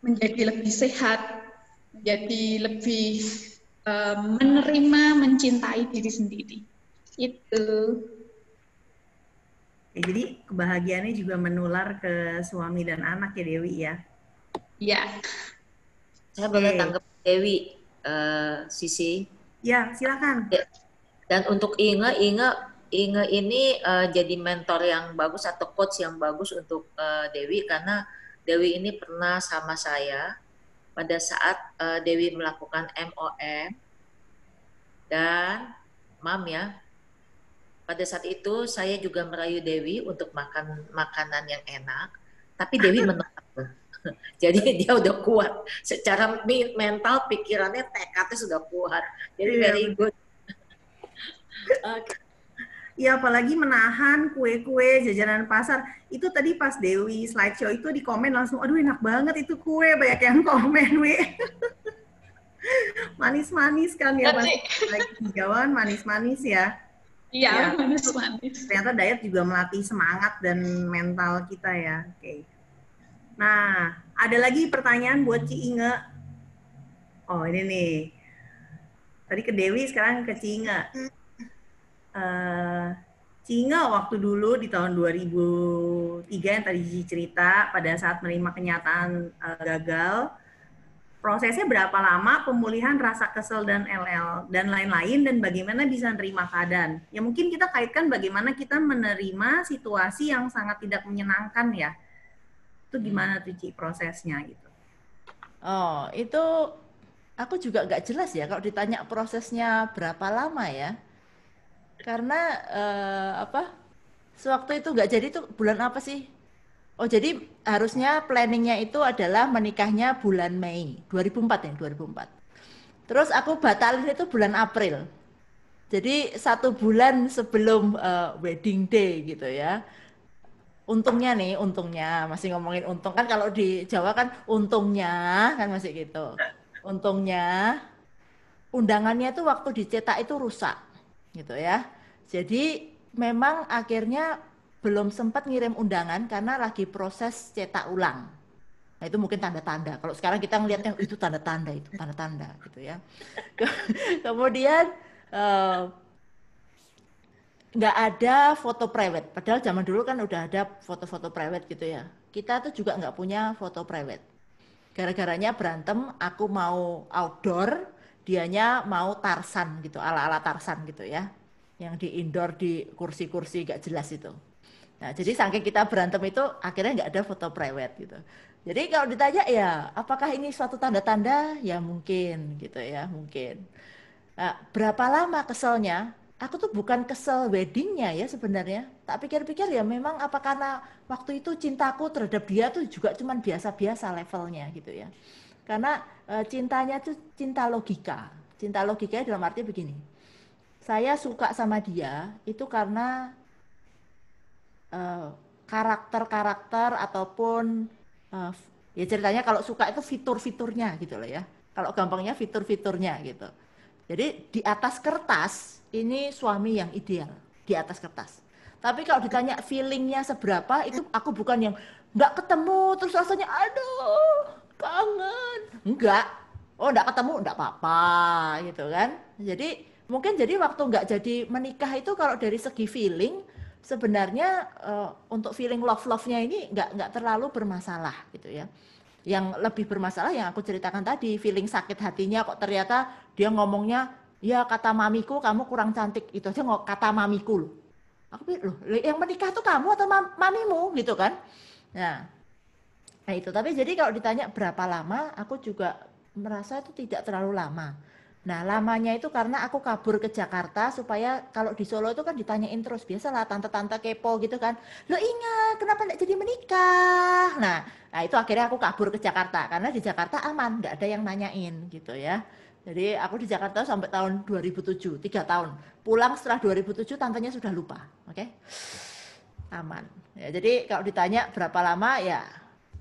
menjadi lebih sehat, menjadi lebih menerima, mencintai diri sendiri. Itu. Ya, jadi kebahagiaannya juga menular ke suami dan anak ya Dewi ya? Iya. Saya boleh tanggapi Dewi, Sisi? Ya, silakan. Dan untuk Inge ini jadi mentor yang bagus atau coach yang bagus untuk Dewi, karena Dewi ini pernah sama saya pada saat Dewi melakukan MOM dan MAM ya, pada saat itu saya juga merayu Dewi untuk makan makanan yang enak, tapi Dewi menolak. Jadi dia udah kuat secara mental, pikirannya, tekadnya sudah kuat. Jadi very good. Ya, apalagi menahan kue-kue jajanan pasar. Itu tadi pas Dewi slideshow itu di komen langsung, aduh enak banget itu kue, banyak yang komen, Wi. Manis-manis kan ya, pasti lagi hijauan manis-manis ya. Iya, Ya. manis-manis. Ternyata diet juga melatih semangat dan mental kita ya. Oke. Nah, ada lagi pertanyaan buat Ci Inge. Oh, ini nih. Tadi ke Dewi, sekarang ke Ci Inge. Ci Inge waktu dulu di tahun 2003 yang tadi Cici cerita, pada saat menerima kenyataan gagal, prosesnya berapa lama pemulihan rasa kesel dan LL dan lain-lain, dan bagaimana bisa menerima keadaan? Ya mungkin kita kaitkan bagaimana kita menerima situasi yang sangat tidak menyenangkan ya. Itu gimana tuh Ci prosesnya gitu? Oh, itu aku juga nggak jelas ya kalau ditanya prosesnya berapa lama ya. Karena sewaktu itu nggak jadi tuh bulan apa sih? Oh, jadi harusnya planningnya itu adalah menikahnya bulan Mei 2004 ya, 2004. Terus aku batalin itu bulan April. Jadi 1 bulan sebelum wedding day gitu ya. Untungnya masih ngomongin untung kan, kalau di Jawa kan untungnya kan masih gitu. Untungnya undangannya tuh waktu dicetak itu rusak gitu ya. Jadi memang akhirnya belum sempat ngirim undangan karena lagi proses cetak ulang. Nah, itu mungkin tanda-tanda. Kalau sekarang kita ngelihatnya itu tanda-tanda gitu ya. Kemudian nggak ada foto private. Padahal zaman dulu kan udah ada foto-foto private gitu ya. Kita tuh juga nggak punya foto private. Gara-garanya berantem, aku mau outdoor, dianya mau Tarsan gitu, ala-ala Tarsan gitu ya. Yang di indoor di kursi-kursi gak jelas itu. Nah, jadi saking kita berantem itu akhirnya nggak ada foto private gitu. Jadi kalau ditanya ya, apakah ini suatu tanda-tanda? Ya mungkin gitu ya, mungkin. Nah, berapa lama keselnya? Aku tuh bukan kesel weddingnya ya sebenarnya. Tak pikir-pikir ya memang apa karena waktu itu cintaku terhadap dia tuh juga cuman biasa-biasa levelnya gitu ya. Karena cintanya tuh cinta logika. Cinta logikanya dalam arti begini. Saya suka sama dia itu karena karakter-karakter ataupun ya ceritanya kalau suka itu fitur-fiturnya gitu loh ya. Kalau gampangnya fitur-fiturnya gitu. Jadi di atas kertas ini suami yang ideal di atas kertas. Tapi kalau ditanya feelingnya seberapa, itu aku bukan yang nggak ketemu terus rasanya aduh kangen. Enggak. Oh nggak ketemu nggak apa-apa gitu kan. Jadi mungkin jadi waktu nggak jadi menikah itu kalau dari segi feeling sebenarnya untuk feeling love-nya ini nggak terlalu bermasalah gitu ya. Yang lebih bermasalah yang aku ceritakan tadi, feeling sakit hatinya kok ternyata dia ngomongnya, ya kata mamiku kamu kurang cantik, itu aja kata mamiku loh. Aku pikir loh, yang menikah tuh kamu atau mamimu gitu kan. Nah itu, tapi jadi kalau ditanya berapa lama, aku juga merasa itu tidak terlalu lama. Nah lamanya itu karena aku kabur ke Jakarta supaya kalau di Solo itu kan ditanyain terus, biasalah tante-tante kepo gitu kan, lo ingat kenapa nggak jadi menikah. Nah itu akhirnya aku kabur ke Jakarta karena di Jakarta aman, nggak ada yang nanyain gitu ya. Jadi aku di Jakarta sampai tahun 2007, 3 tahun. Pulang setelah 2007 tantenya sudah lupa, oke? Aman. Ya, jadi kalau ditanya berapa lama ya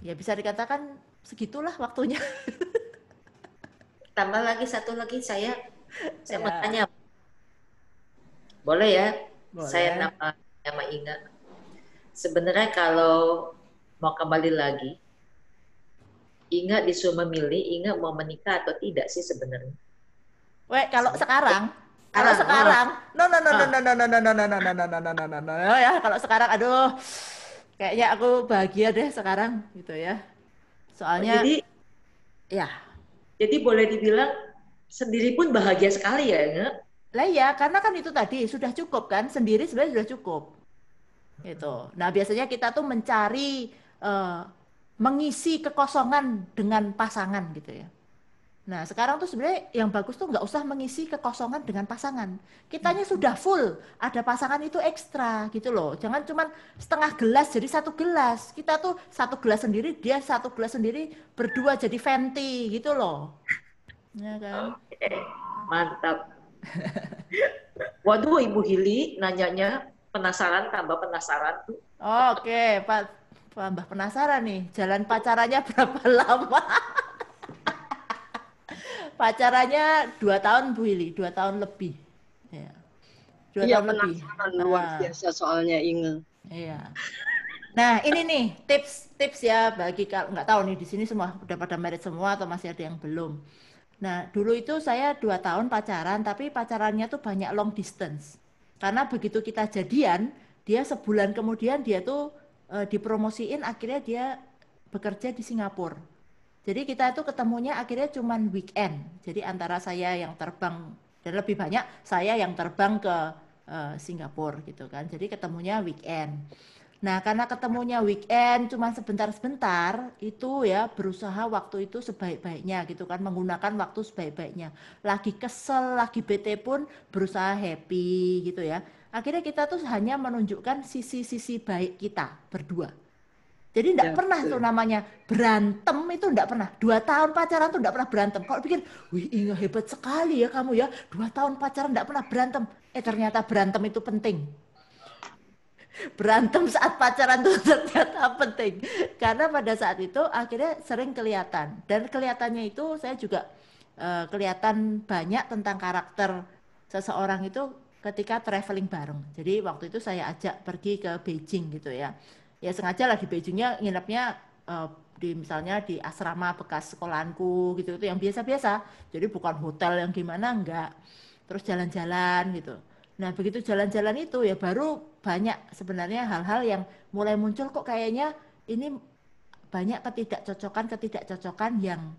bisa dikatakan segitulah waktunya. Tambah lagi satu lagi saya mau tanya, boleh ya? Boleh. Saya nama Inga. Sebenarnya kalau mau kembali lagi, Inga disuruh memilih, Inga mau menikah atau tidak sih sebenarnya? Kalau sekarang, ya kalau sekarang, aduh, kayaknya aku bahagia deh sekarang gitu ya. Soalnya, jadi boleh dibilang sendiri pun bahagia sekali ya, Inga? Lah ya, karena kan itu tadi sudah cukup kan, sendiri sebenarnya sudah cukup. Gitu. Nah biasanya kita tuh mencari mengisi kekosongan dengan pasangan gitu ya. Nah, sekarang tuh sebenarnya yang bagus tuh nggak usah mengisi kekosongan dengan pasangan. Kitanya sudah full, ada pasangan itu ekstra gitu loh. Jangan cuman setengah gelas jadi satu gelas. Kita tuh satu gelas sendiri, dia satu gelas sendiri, berdua jadi venti gitu loh. Ya kan? Oke, mantap. Waduh, Ibu Hili nanyanya penasaran, tambah penasaran tuh. Oke, Pak Mbah penasaran nih, jalan pacarannya berapa lama? Pacarannya 2 tahun Bu Hili, 2 tahun lebih. Ya. 2 Iya, tahun lebih. penasaran luar biasa soalnya Inge. Iya. Nah, ini nih tips ya bagi kalau nggak tahu nih di sini semua udah pada married semua atau masih ada yang belum. Nah, dulu itu saya 2 tahun pacaran, tapi pacarannya tuh banyak long distance. Karena begitu kita jadian, dia sebulan kemudian dia tuh dipromosiin, akhirnya dia bekerja di Singapura. Jadi kita itu ketemunya akhirnya cuman weekend. Jadi antara saya yang terbang, dan lebih banyak saya yang terbang ke Singapura gitu kan. Jadi ketemunya weekend. Nah, karena ketemunya weekend cuma sebentar-sebentar, itu ya berusaha waktu itu sebaik-baiknya gitu kan, menggunakan waktu sebaik-baiknya. Lagi kesel, lagi bete pun berusaha happy gitu ya. Akhirnya kita tuh hanya menunjukkan sisi-sisi baik kita berdua. Jadi enggak pernah tuh namanya berantem, itu enggak pernah. 2 tahun pacaran tuh enggak pernah berantem. Kalau pikir, wih Inge hebat sekali ya kamu ya, 2 tahun pacaran enggak pernah berantem. Ternyata berantem itu penting. Berantem saat pacaran itu ternyata penting, karena pada saat itu akhirnya sering kelihatan, dan kelihatannya itu saya juga kelihatan banyak tentang karakter seseorang itu ketika traveling bareng. Jadi waktu itu saya ajak pergi ke Beijing gitu ya sengaja lah di Beijingnya nginepnya di misalnya di asrama bekas sekolahanku gitu, itu yang biasa-biasa, jadi bukan hotel yang gimana, enggak. Terus jalan-jalan gitu. Nah, begitu jalan-jalan itu ya baru banyak sebenarnya hal-hal yang mulai muncul, kok kayaknya ini banyak ketidakcocokan yang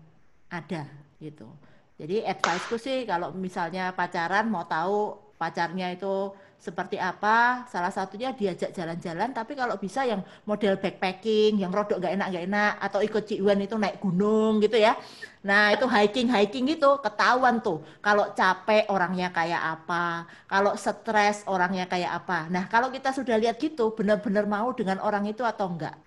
ada gitu. Jadi advice-ku sih kalau misalnya pacaran mau tahu pacarnya itu seperti apa, salah satunya diajak jalan-jalan, tapi kalau bisa yang model backpacking, yang rodok nggak enak, atau ikut Ci Iwan itu naik gunung gitu ya. Nah itu hiking gitu, ketahuan tuh kalau capek orangnya kayak apa, kalau stres orangnya kayak apa. Nah kalau kita sudah lihat gitu, benar-benar mau dengan orang itu atau enggak.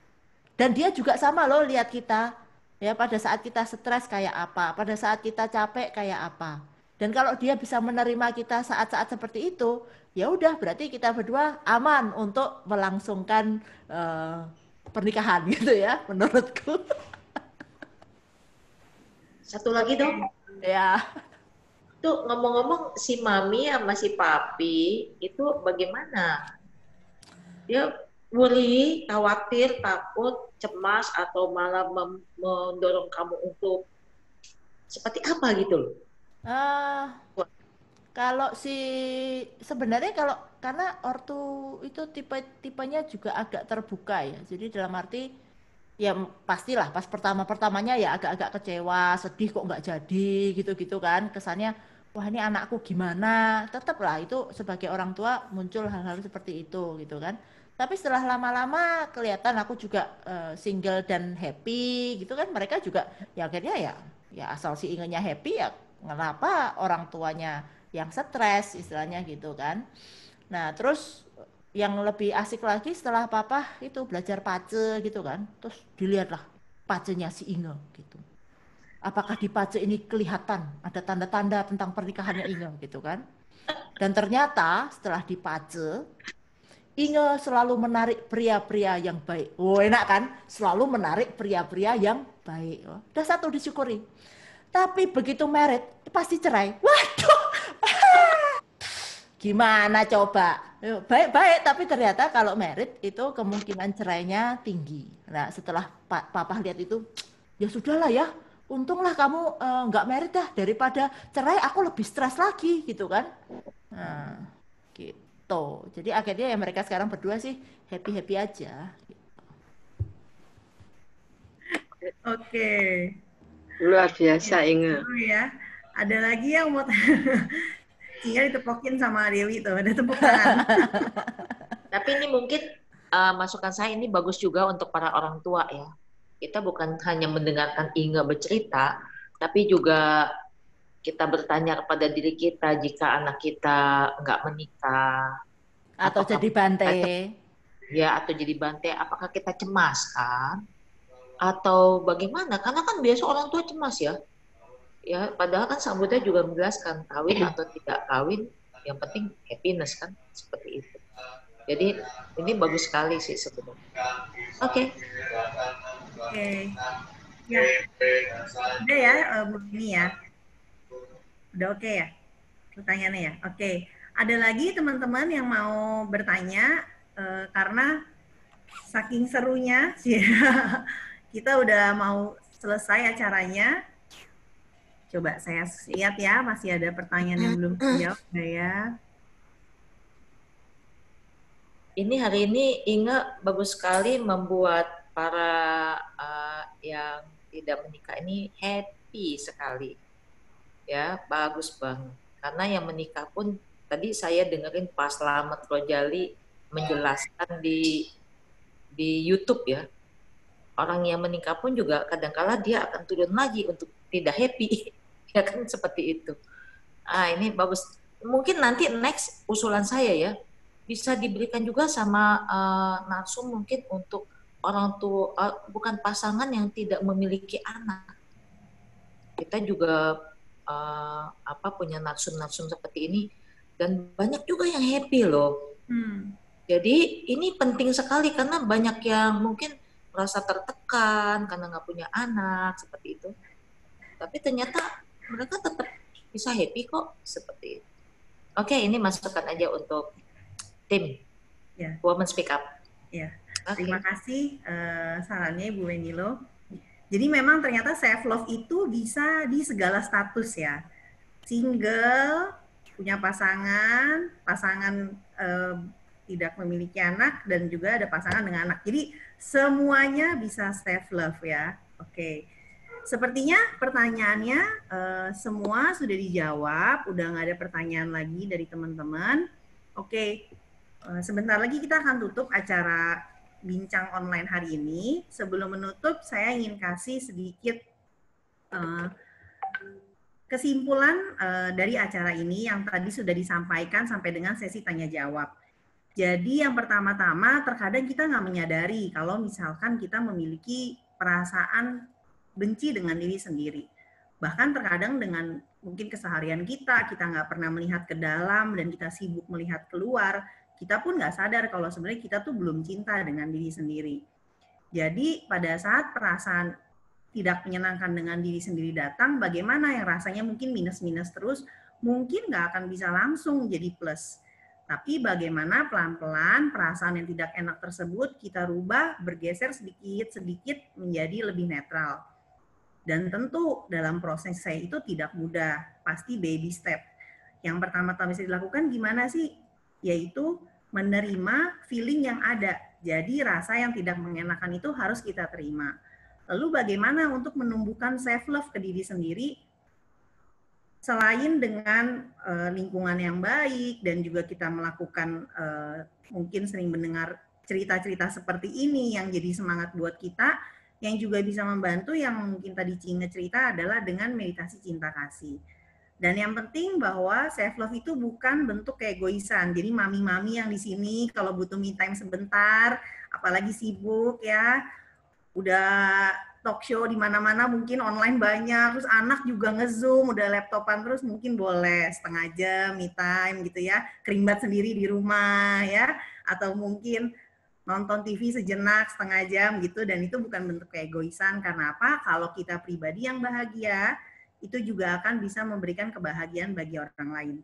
Dan dia juga sama loh lihat kita, ya pada saat kita stres kayak apa, pada saat kita capek kayak apa. Dan kalau dia bisa menerima kita saat-saat seperti itu, ya udah berarti kita berdua aman untuk melangsungkan pernikahan gitu ya menurutku. Satu lagi dong. Ya. Tuh ngomong-ngomong si mami sama si papi itu bagaimana? Dia worry, khawatir, takut, cemas, atau malah mendorong kamu untuk seperti apa gitu loh? Kalau sebenarnya kalau karena ortu itu tipenya juga agak terbuka ya. Jadi dalam arti ya pastilah pas pertamanya ya agak-agak kecewa, sedih kok nggak jadi gitu-gitu kan. Kesannya wah ini anakku gimana. Tetaplah itu sebagai orang tua muncul hal-hal seperti itu gitu kan. Tapi setelah lama-lama kelihatan aku juga single dan happy gitu kan. Mereka juga ya akhirnya ya asal si inginnya happy ya kenapa orang tuanya yang stres istilahnya gitu kan. Nah terus yang lebih asik lagi setelah papa itu belajar pace gitu kan, terus dilihatlah pacenya si Inge gitu. Apakah di pace ini kelihatan ada tanda-tanda tentang pernikahannya Inge gitu kan. Dan ternyata setelah di pace, Inge selalu menarik pria-pria yang baik. Oh enak kan, selalu menarik pria-pria yang baik. Oh, udah satu disyukuri. Tapi begitu married pasti cerai. Waduh, gimana coba? Baik-baik, tapi ternyata kalau married itu kemungkinan cerainya tinggi. Nah setelah papa lihat itu, ya sudahlah ya, untunglah kamu nggak married dah, daripada cerai aku lebih stres lagi gitu kan. Nah gitu. Jadi akhirnya ya mereka sekarang berdua sih happy-happy aja. Oke. Luar biasa Inge. Ya. Ada lagi yang mau tinggal ditepokin sama Dewi tuh, ada tepuk tangan. Tapi ini mungkin masukan saya ini bagus juga untuk para orang tua ya. Kita bukan hanya mendengarkan Inge bercerita, tapi juga kita bertanya kepada diri kita jika anak kita nggak menikah atau jadi bante. Ya, atau jadi bante, apakah kita cemas kan? Atau bagaimana? Karena kan biasa orang tua cemas ya. Ya, padahal kan Sang Buddha juga menjelaskan kawin atau tidak kawin, yang penting happiness kan, seperti itu. Jadi ini bagus sekali sih sebenarnya. Oke. Ya, udah ya Bu ini ya. Udah oke ya pertanyaannya ya. Oke. Ada lagi teman-teman yang mau bertanya karena saking serunya kita udah mau selesai acaranya. Coba saya lihat ya, masih ada pertanyaan yang belum dijawab nggak ya? Ini hari ini Inge bagus sekali membuat para yang tidak menikah ini happy sekali. Ya, bagus banget. Karena yang menikah pun tadi saya dengerin Pak Slamet Rojali menjelaskan di YouTube ya. Orang yang menikah pun juga kadang-kala dia akan turun lagi untuk tidak happy. Ya kan seperti itu. Ini bagus. Mungkin nanti next usulan saya ya bisa diberikan juga sama narsum mungkin untuk orang tua bukan pasangan yang tidak memiliki anak. Kita juga punya narsum-narsum seperti ini dan banyak juga yang happy loh. Jadi ini penting sekali karena banyak yang mungkin merasa tertekan karena nggak punya anak seperti itu. Tapi ternyata mereka tetap bisa happy kok seperti itu. Oke, ini masukkan aja untuk tim Women Speak Up. Ya, terima kasih sarannya Ibu Wenilo. Jadi memang ternyata self love itu bisa di segala status ya. Single, punya pasangan tidak memiliki anak dan juga ada pasangan dengan anak. Jadi semuanya bisa self love ya. Oke. Sepertinya pertanyaannya semua sudah dijawab, udah nggak ada pertanyaan lagi dari teman-teman. Oke, sebentar lagi kita akan tutup acara bincang online hari ini. Sebelum menutup, saya ingin kasih sedikit kesimpulan dari acara ini yang tadi sudah disampaikan sampai dengan sesi tanya jawab. Jadi yang pertama-tama terkadang kita nggak menyadari kalau misalkan kita memiliki perasaan benci dengan diri sendiri. Bahkan terkadang dengan mungkin keseharian kita nggak pernah melihat ke dalam dan kita sibuk melihat keluar, kita pun nggak sadar kalau sebenarnya kita tuh belum cinta dengan diri sendiri. Jadi pada saat perasaan tidak menyenangkan dengan diri sendiri datang, bagaimana yang rasanya mungkin minus-minus terus, mungkin nggak akan bisa langsung jadi plus. Tapi bagaimana pelan-pelan perasaan yang tidak enak tersebut kita rubah, bergeser sedikit-sedikit menjadi lebih netral. Dan tentu dalam proses saya itu tidak mudah, pasti baby step. Yang pertama-tama bisa dilakukan gimana sih? Yaitu menerima feeling yang ada. Jadi rasa yang tidak mengenakan itu harus kita terima. Lalu bagaimana untuk menumbuhkan self-love ke diri sendiri? Selain dengan lingkungan yang baik dan juga kita melakukan mungkin sering mendengar cerita-cerita seperti ini yang jadi semangat buat kita, yang juga bisa membantu yang mungkin tadi Cinge cerita adalah dengan meditasi cinta kasih. Dan yang penting bahwa self love itu bukan bentuk keegoisan. Jadi mami-mami yang di sini kalau butuh me time sebentar, apalagi sibuk ya, udah talk show di mana-mana mungkin online banyak, terus anak juga nge-zoom, udah laptopan terus mungkin boleh setengah jam me time gitu ya, kerimbat sendiri di rumah ya, atau mungkin nonton TV sejenak setengah jam gitu, dan itu bukan bentuk keegoisan. Karena apa? Kalau kita pribadi yang bahagia, itu juga akan bisa memberikan kebahagiaan bagi orang lain.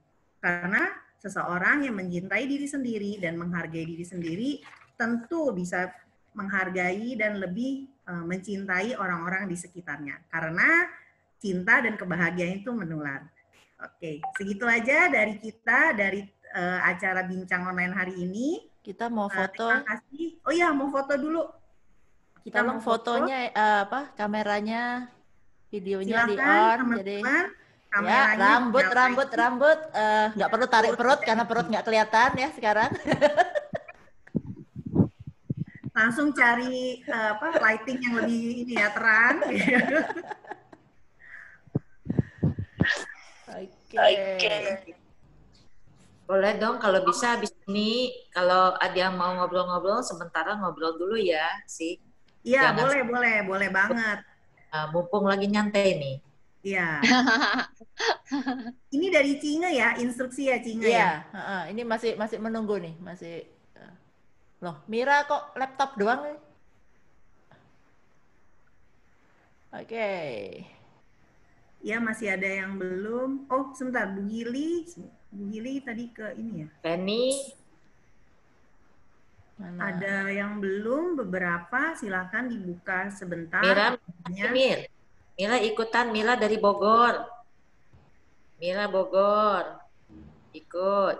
Karena seseorang yang mencintai diri sendiri dan menghargai diri sendiri tentu bisa menghargai dan lebih mencintai orang-orang di sekitarnya. Karena cinta dan kebahagiaan itu menular. Oke, segitu aja dari kita, dari acara bincang online hari ini. Kita mau foto. Terima kasih. Oh iya, mau foto dulu. Kita tolong mau foto. Fotonya kameranya, videonya silakan, di on. Teman-teman, jadi ya, rambut nggak perlu tarik perut karena perut nggak kelihatan ya sekarang. Langsung cari lighting yang lebih ini ya, terang. Oke. Boleh dong kalau bisa habis ini kalau ada yang mau ngobrol-ngobrol sementara ngobrol dulu ya sih. Iya, Jangan boleh banget. mumpung lagi nyantai nih. Iya. Ini dari Cinge ya, instruksi ya Cinge Iya, ya. ini masih menunggu nih, masih. Loh, Mira kok laptop doang nih? Oke. Ya, masih ada yang belum. Oh, sebentar, Bu Gili tadi ke ini ya. Penny, Mana? Ada yang belum, beberapa, silakan dibuka sebentar. Mira ikutan, Mira dari Bogor. Mira Bogor, ikut.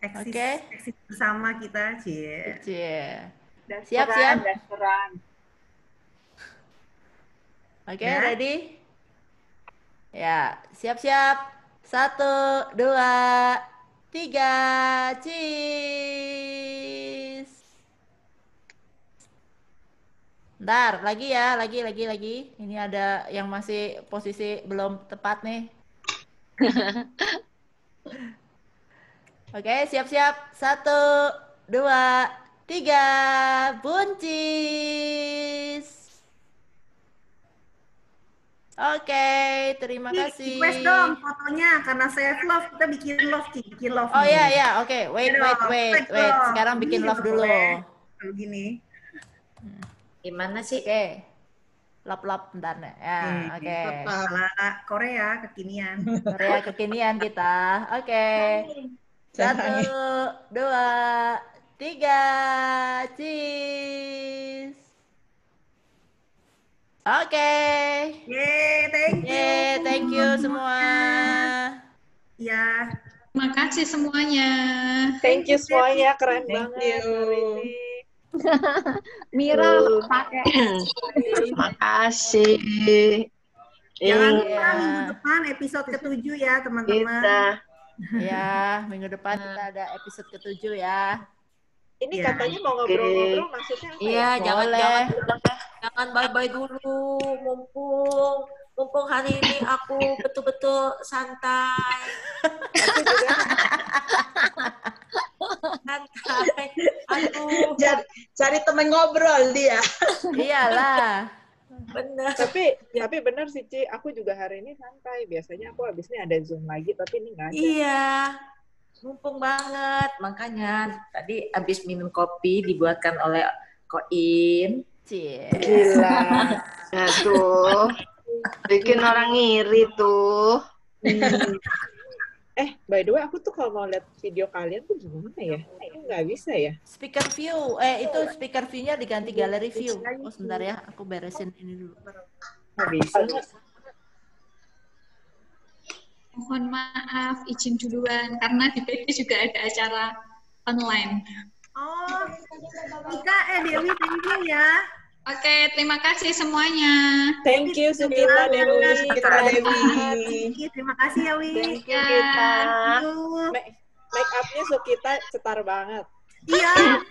Eksis bersama kita, Cie. Siap. Dasteran. Oke, ready? Ya, siap-siap. 1, 2, 3, cheese. Bentar, lagi ya, lagi. Ini ada yang masih posisi belum tepat nih. Oke, siap-siap. 1, 2, 3, buncis. Oke, terima kasih. Request dong fotonya, karena saya love, kita bikin love, bikin love. Oh iya, oke. Wait. Sekarang bikin love dulu. Begini. Gimana sih? Oke. Love bentar nih. Ya, oke. Ala Korea kekinian. Korea kekinian kita. Oke. 1, 2, 3, cheese. Oke. Thank you semua. Ya. Terima kasih semuanya. Thank you semuanya, keren banget hari ini. Mira pakai. Makasih. Jangan lupa minggu depan episode ke-7 ya, teman-teman. Ya, minggu depan kita ada episode ke-7 ya. Ini katanya mau ngobrol-ngobrol, maksudnya apa Iya, ya? jangan bye-bye dulu, mumpung hari ini aku betul-betul santai. Aku juga santai. Aduh. Cari temen ngobrol dia. Iyalah. Bener. Tapi bener sih Ci, aku juga hari ini santai. Biasanya aku habis ini ada Zoom lagi, tapi ini nggak ada. Iya, mumpung banget. Makanya tadi habis minum kopi dibuatkan oleh Koin. Gila. Aduh, bikin orang ngiri tuh. By the way, aku tuh kalau mau lihat video kalian tuh gimana ya? Aku nggak bisa ya. Speaker view, itu speaker view-nya diganti gallery view. Oh sebentar ya, aku beresin ini dulu. Nggak bisa. Mohon maaf, izin duluan karena di PD juga ada acara online. Oh, Ika, Dewi, thank you ya. Oke, terima kasih semuanya. Thank you Sukita Dewi. Terima kasih ya, Wi. Thank you, Kita. Make up-nya Sukita cetar banget. Iya.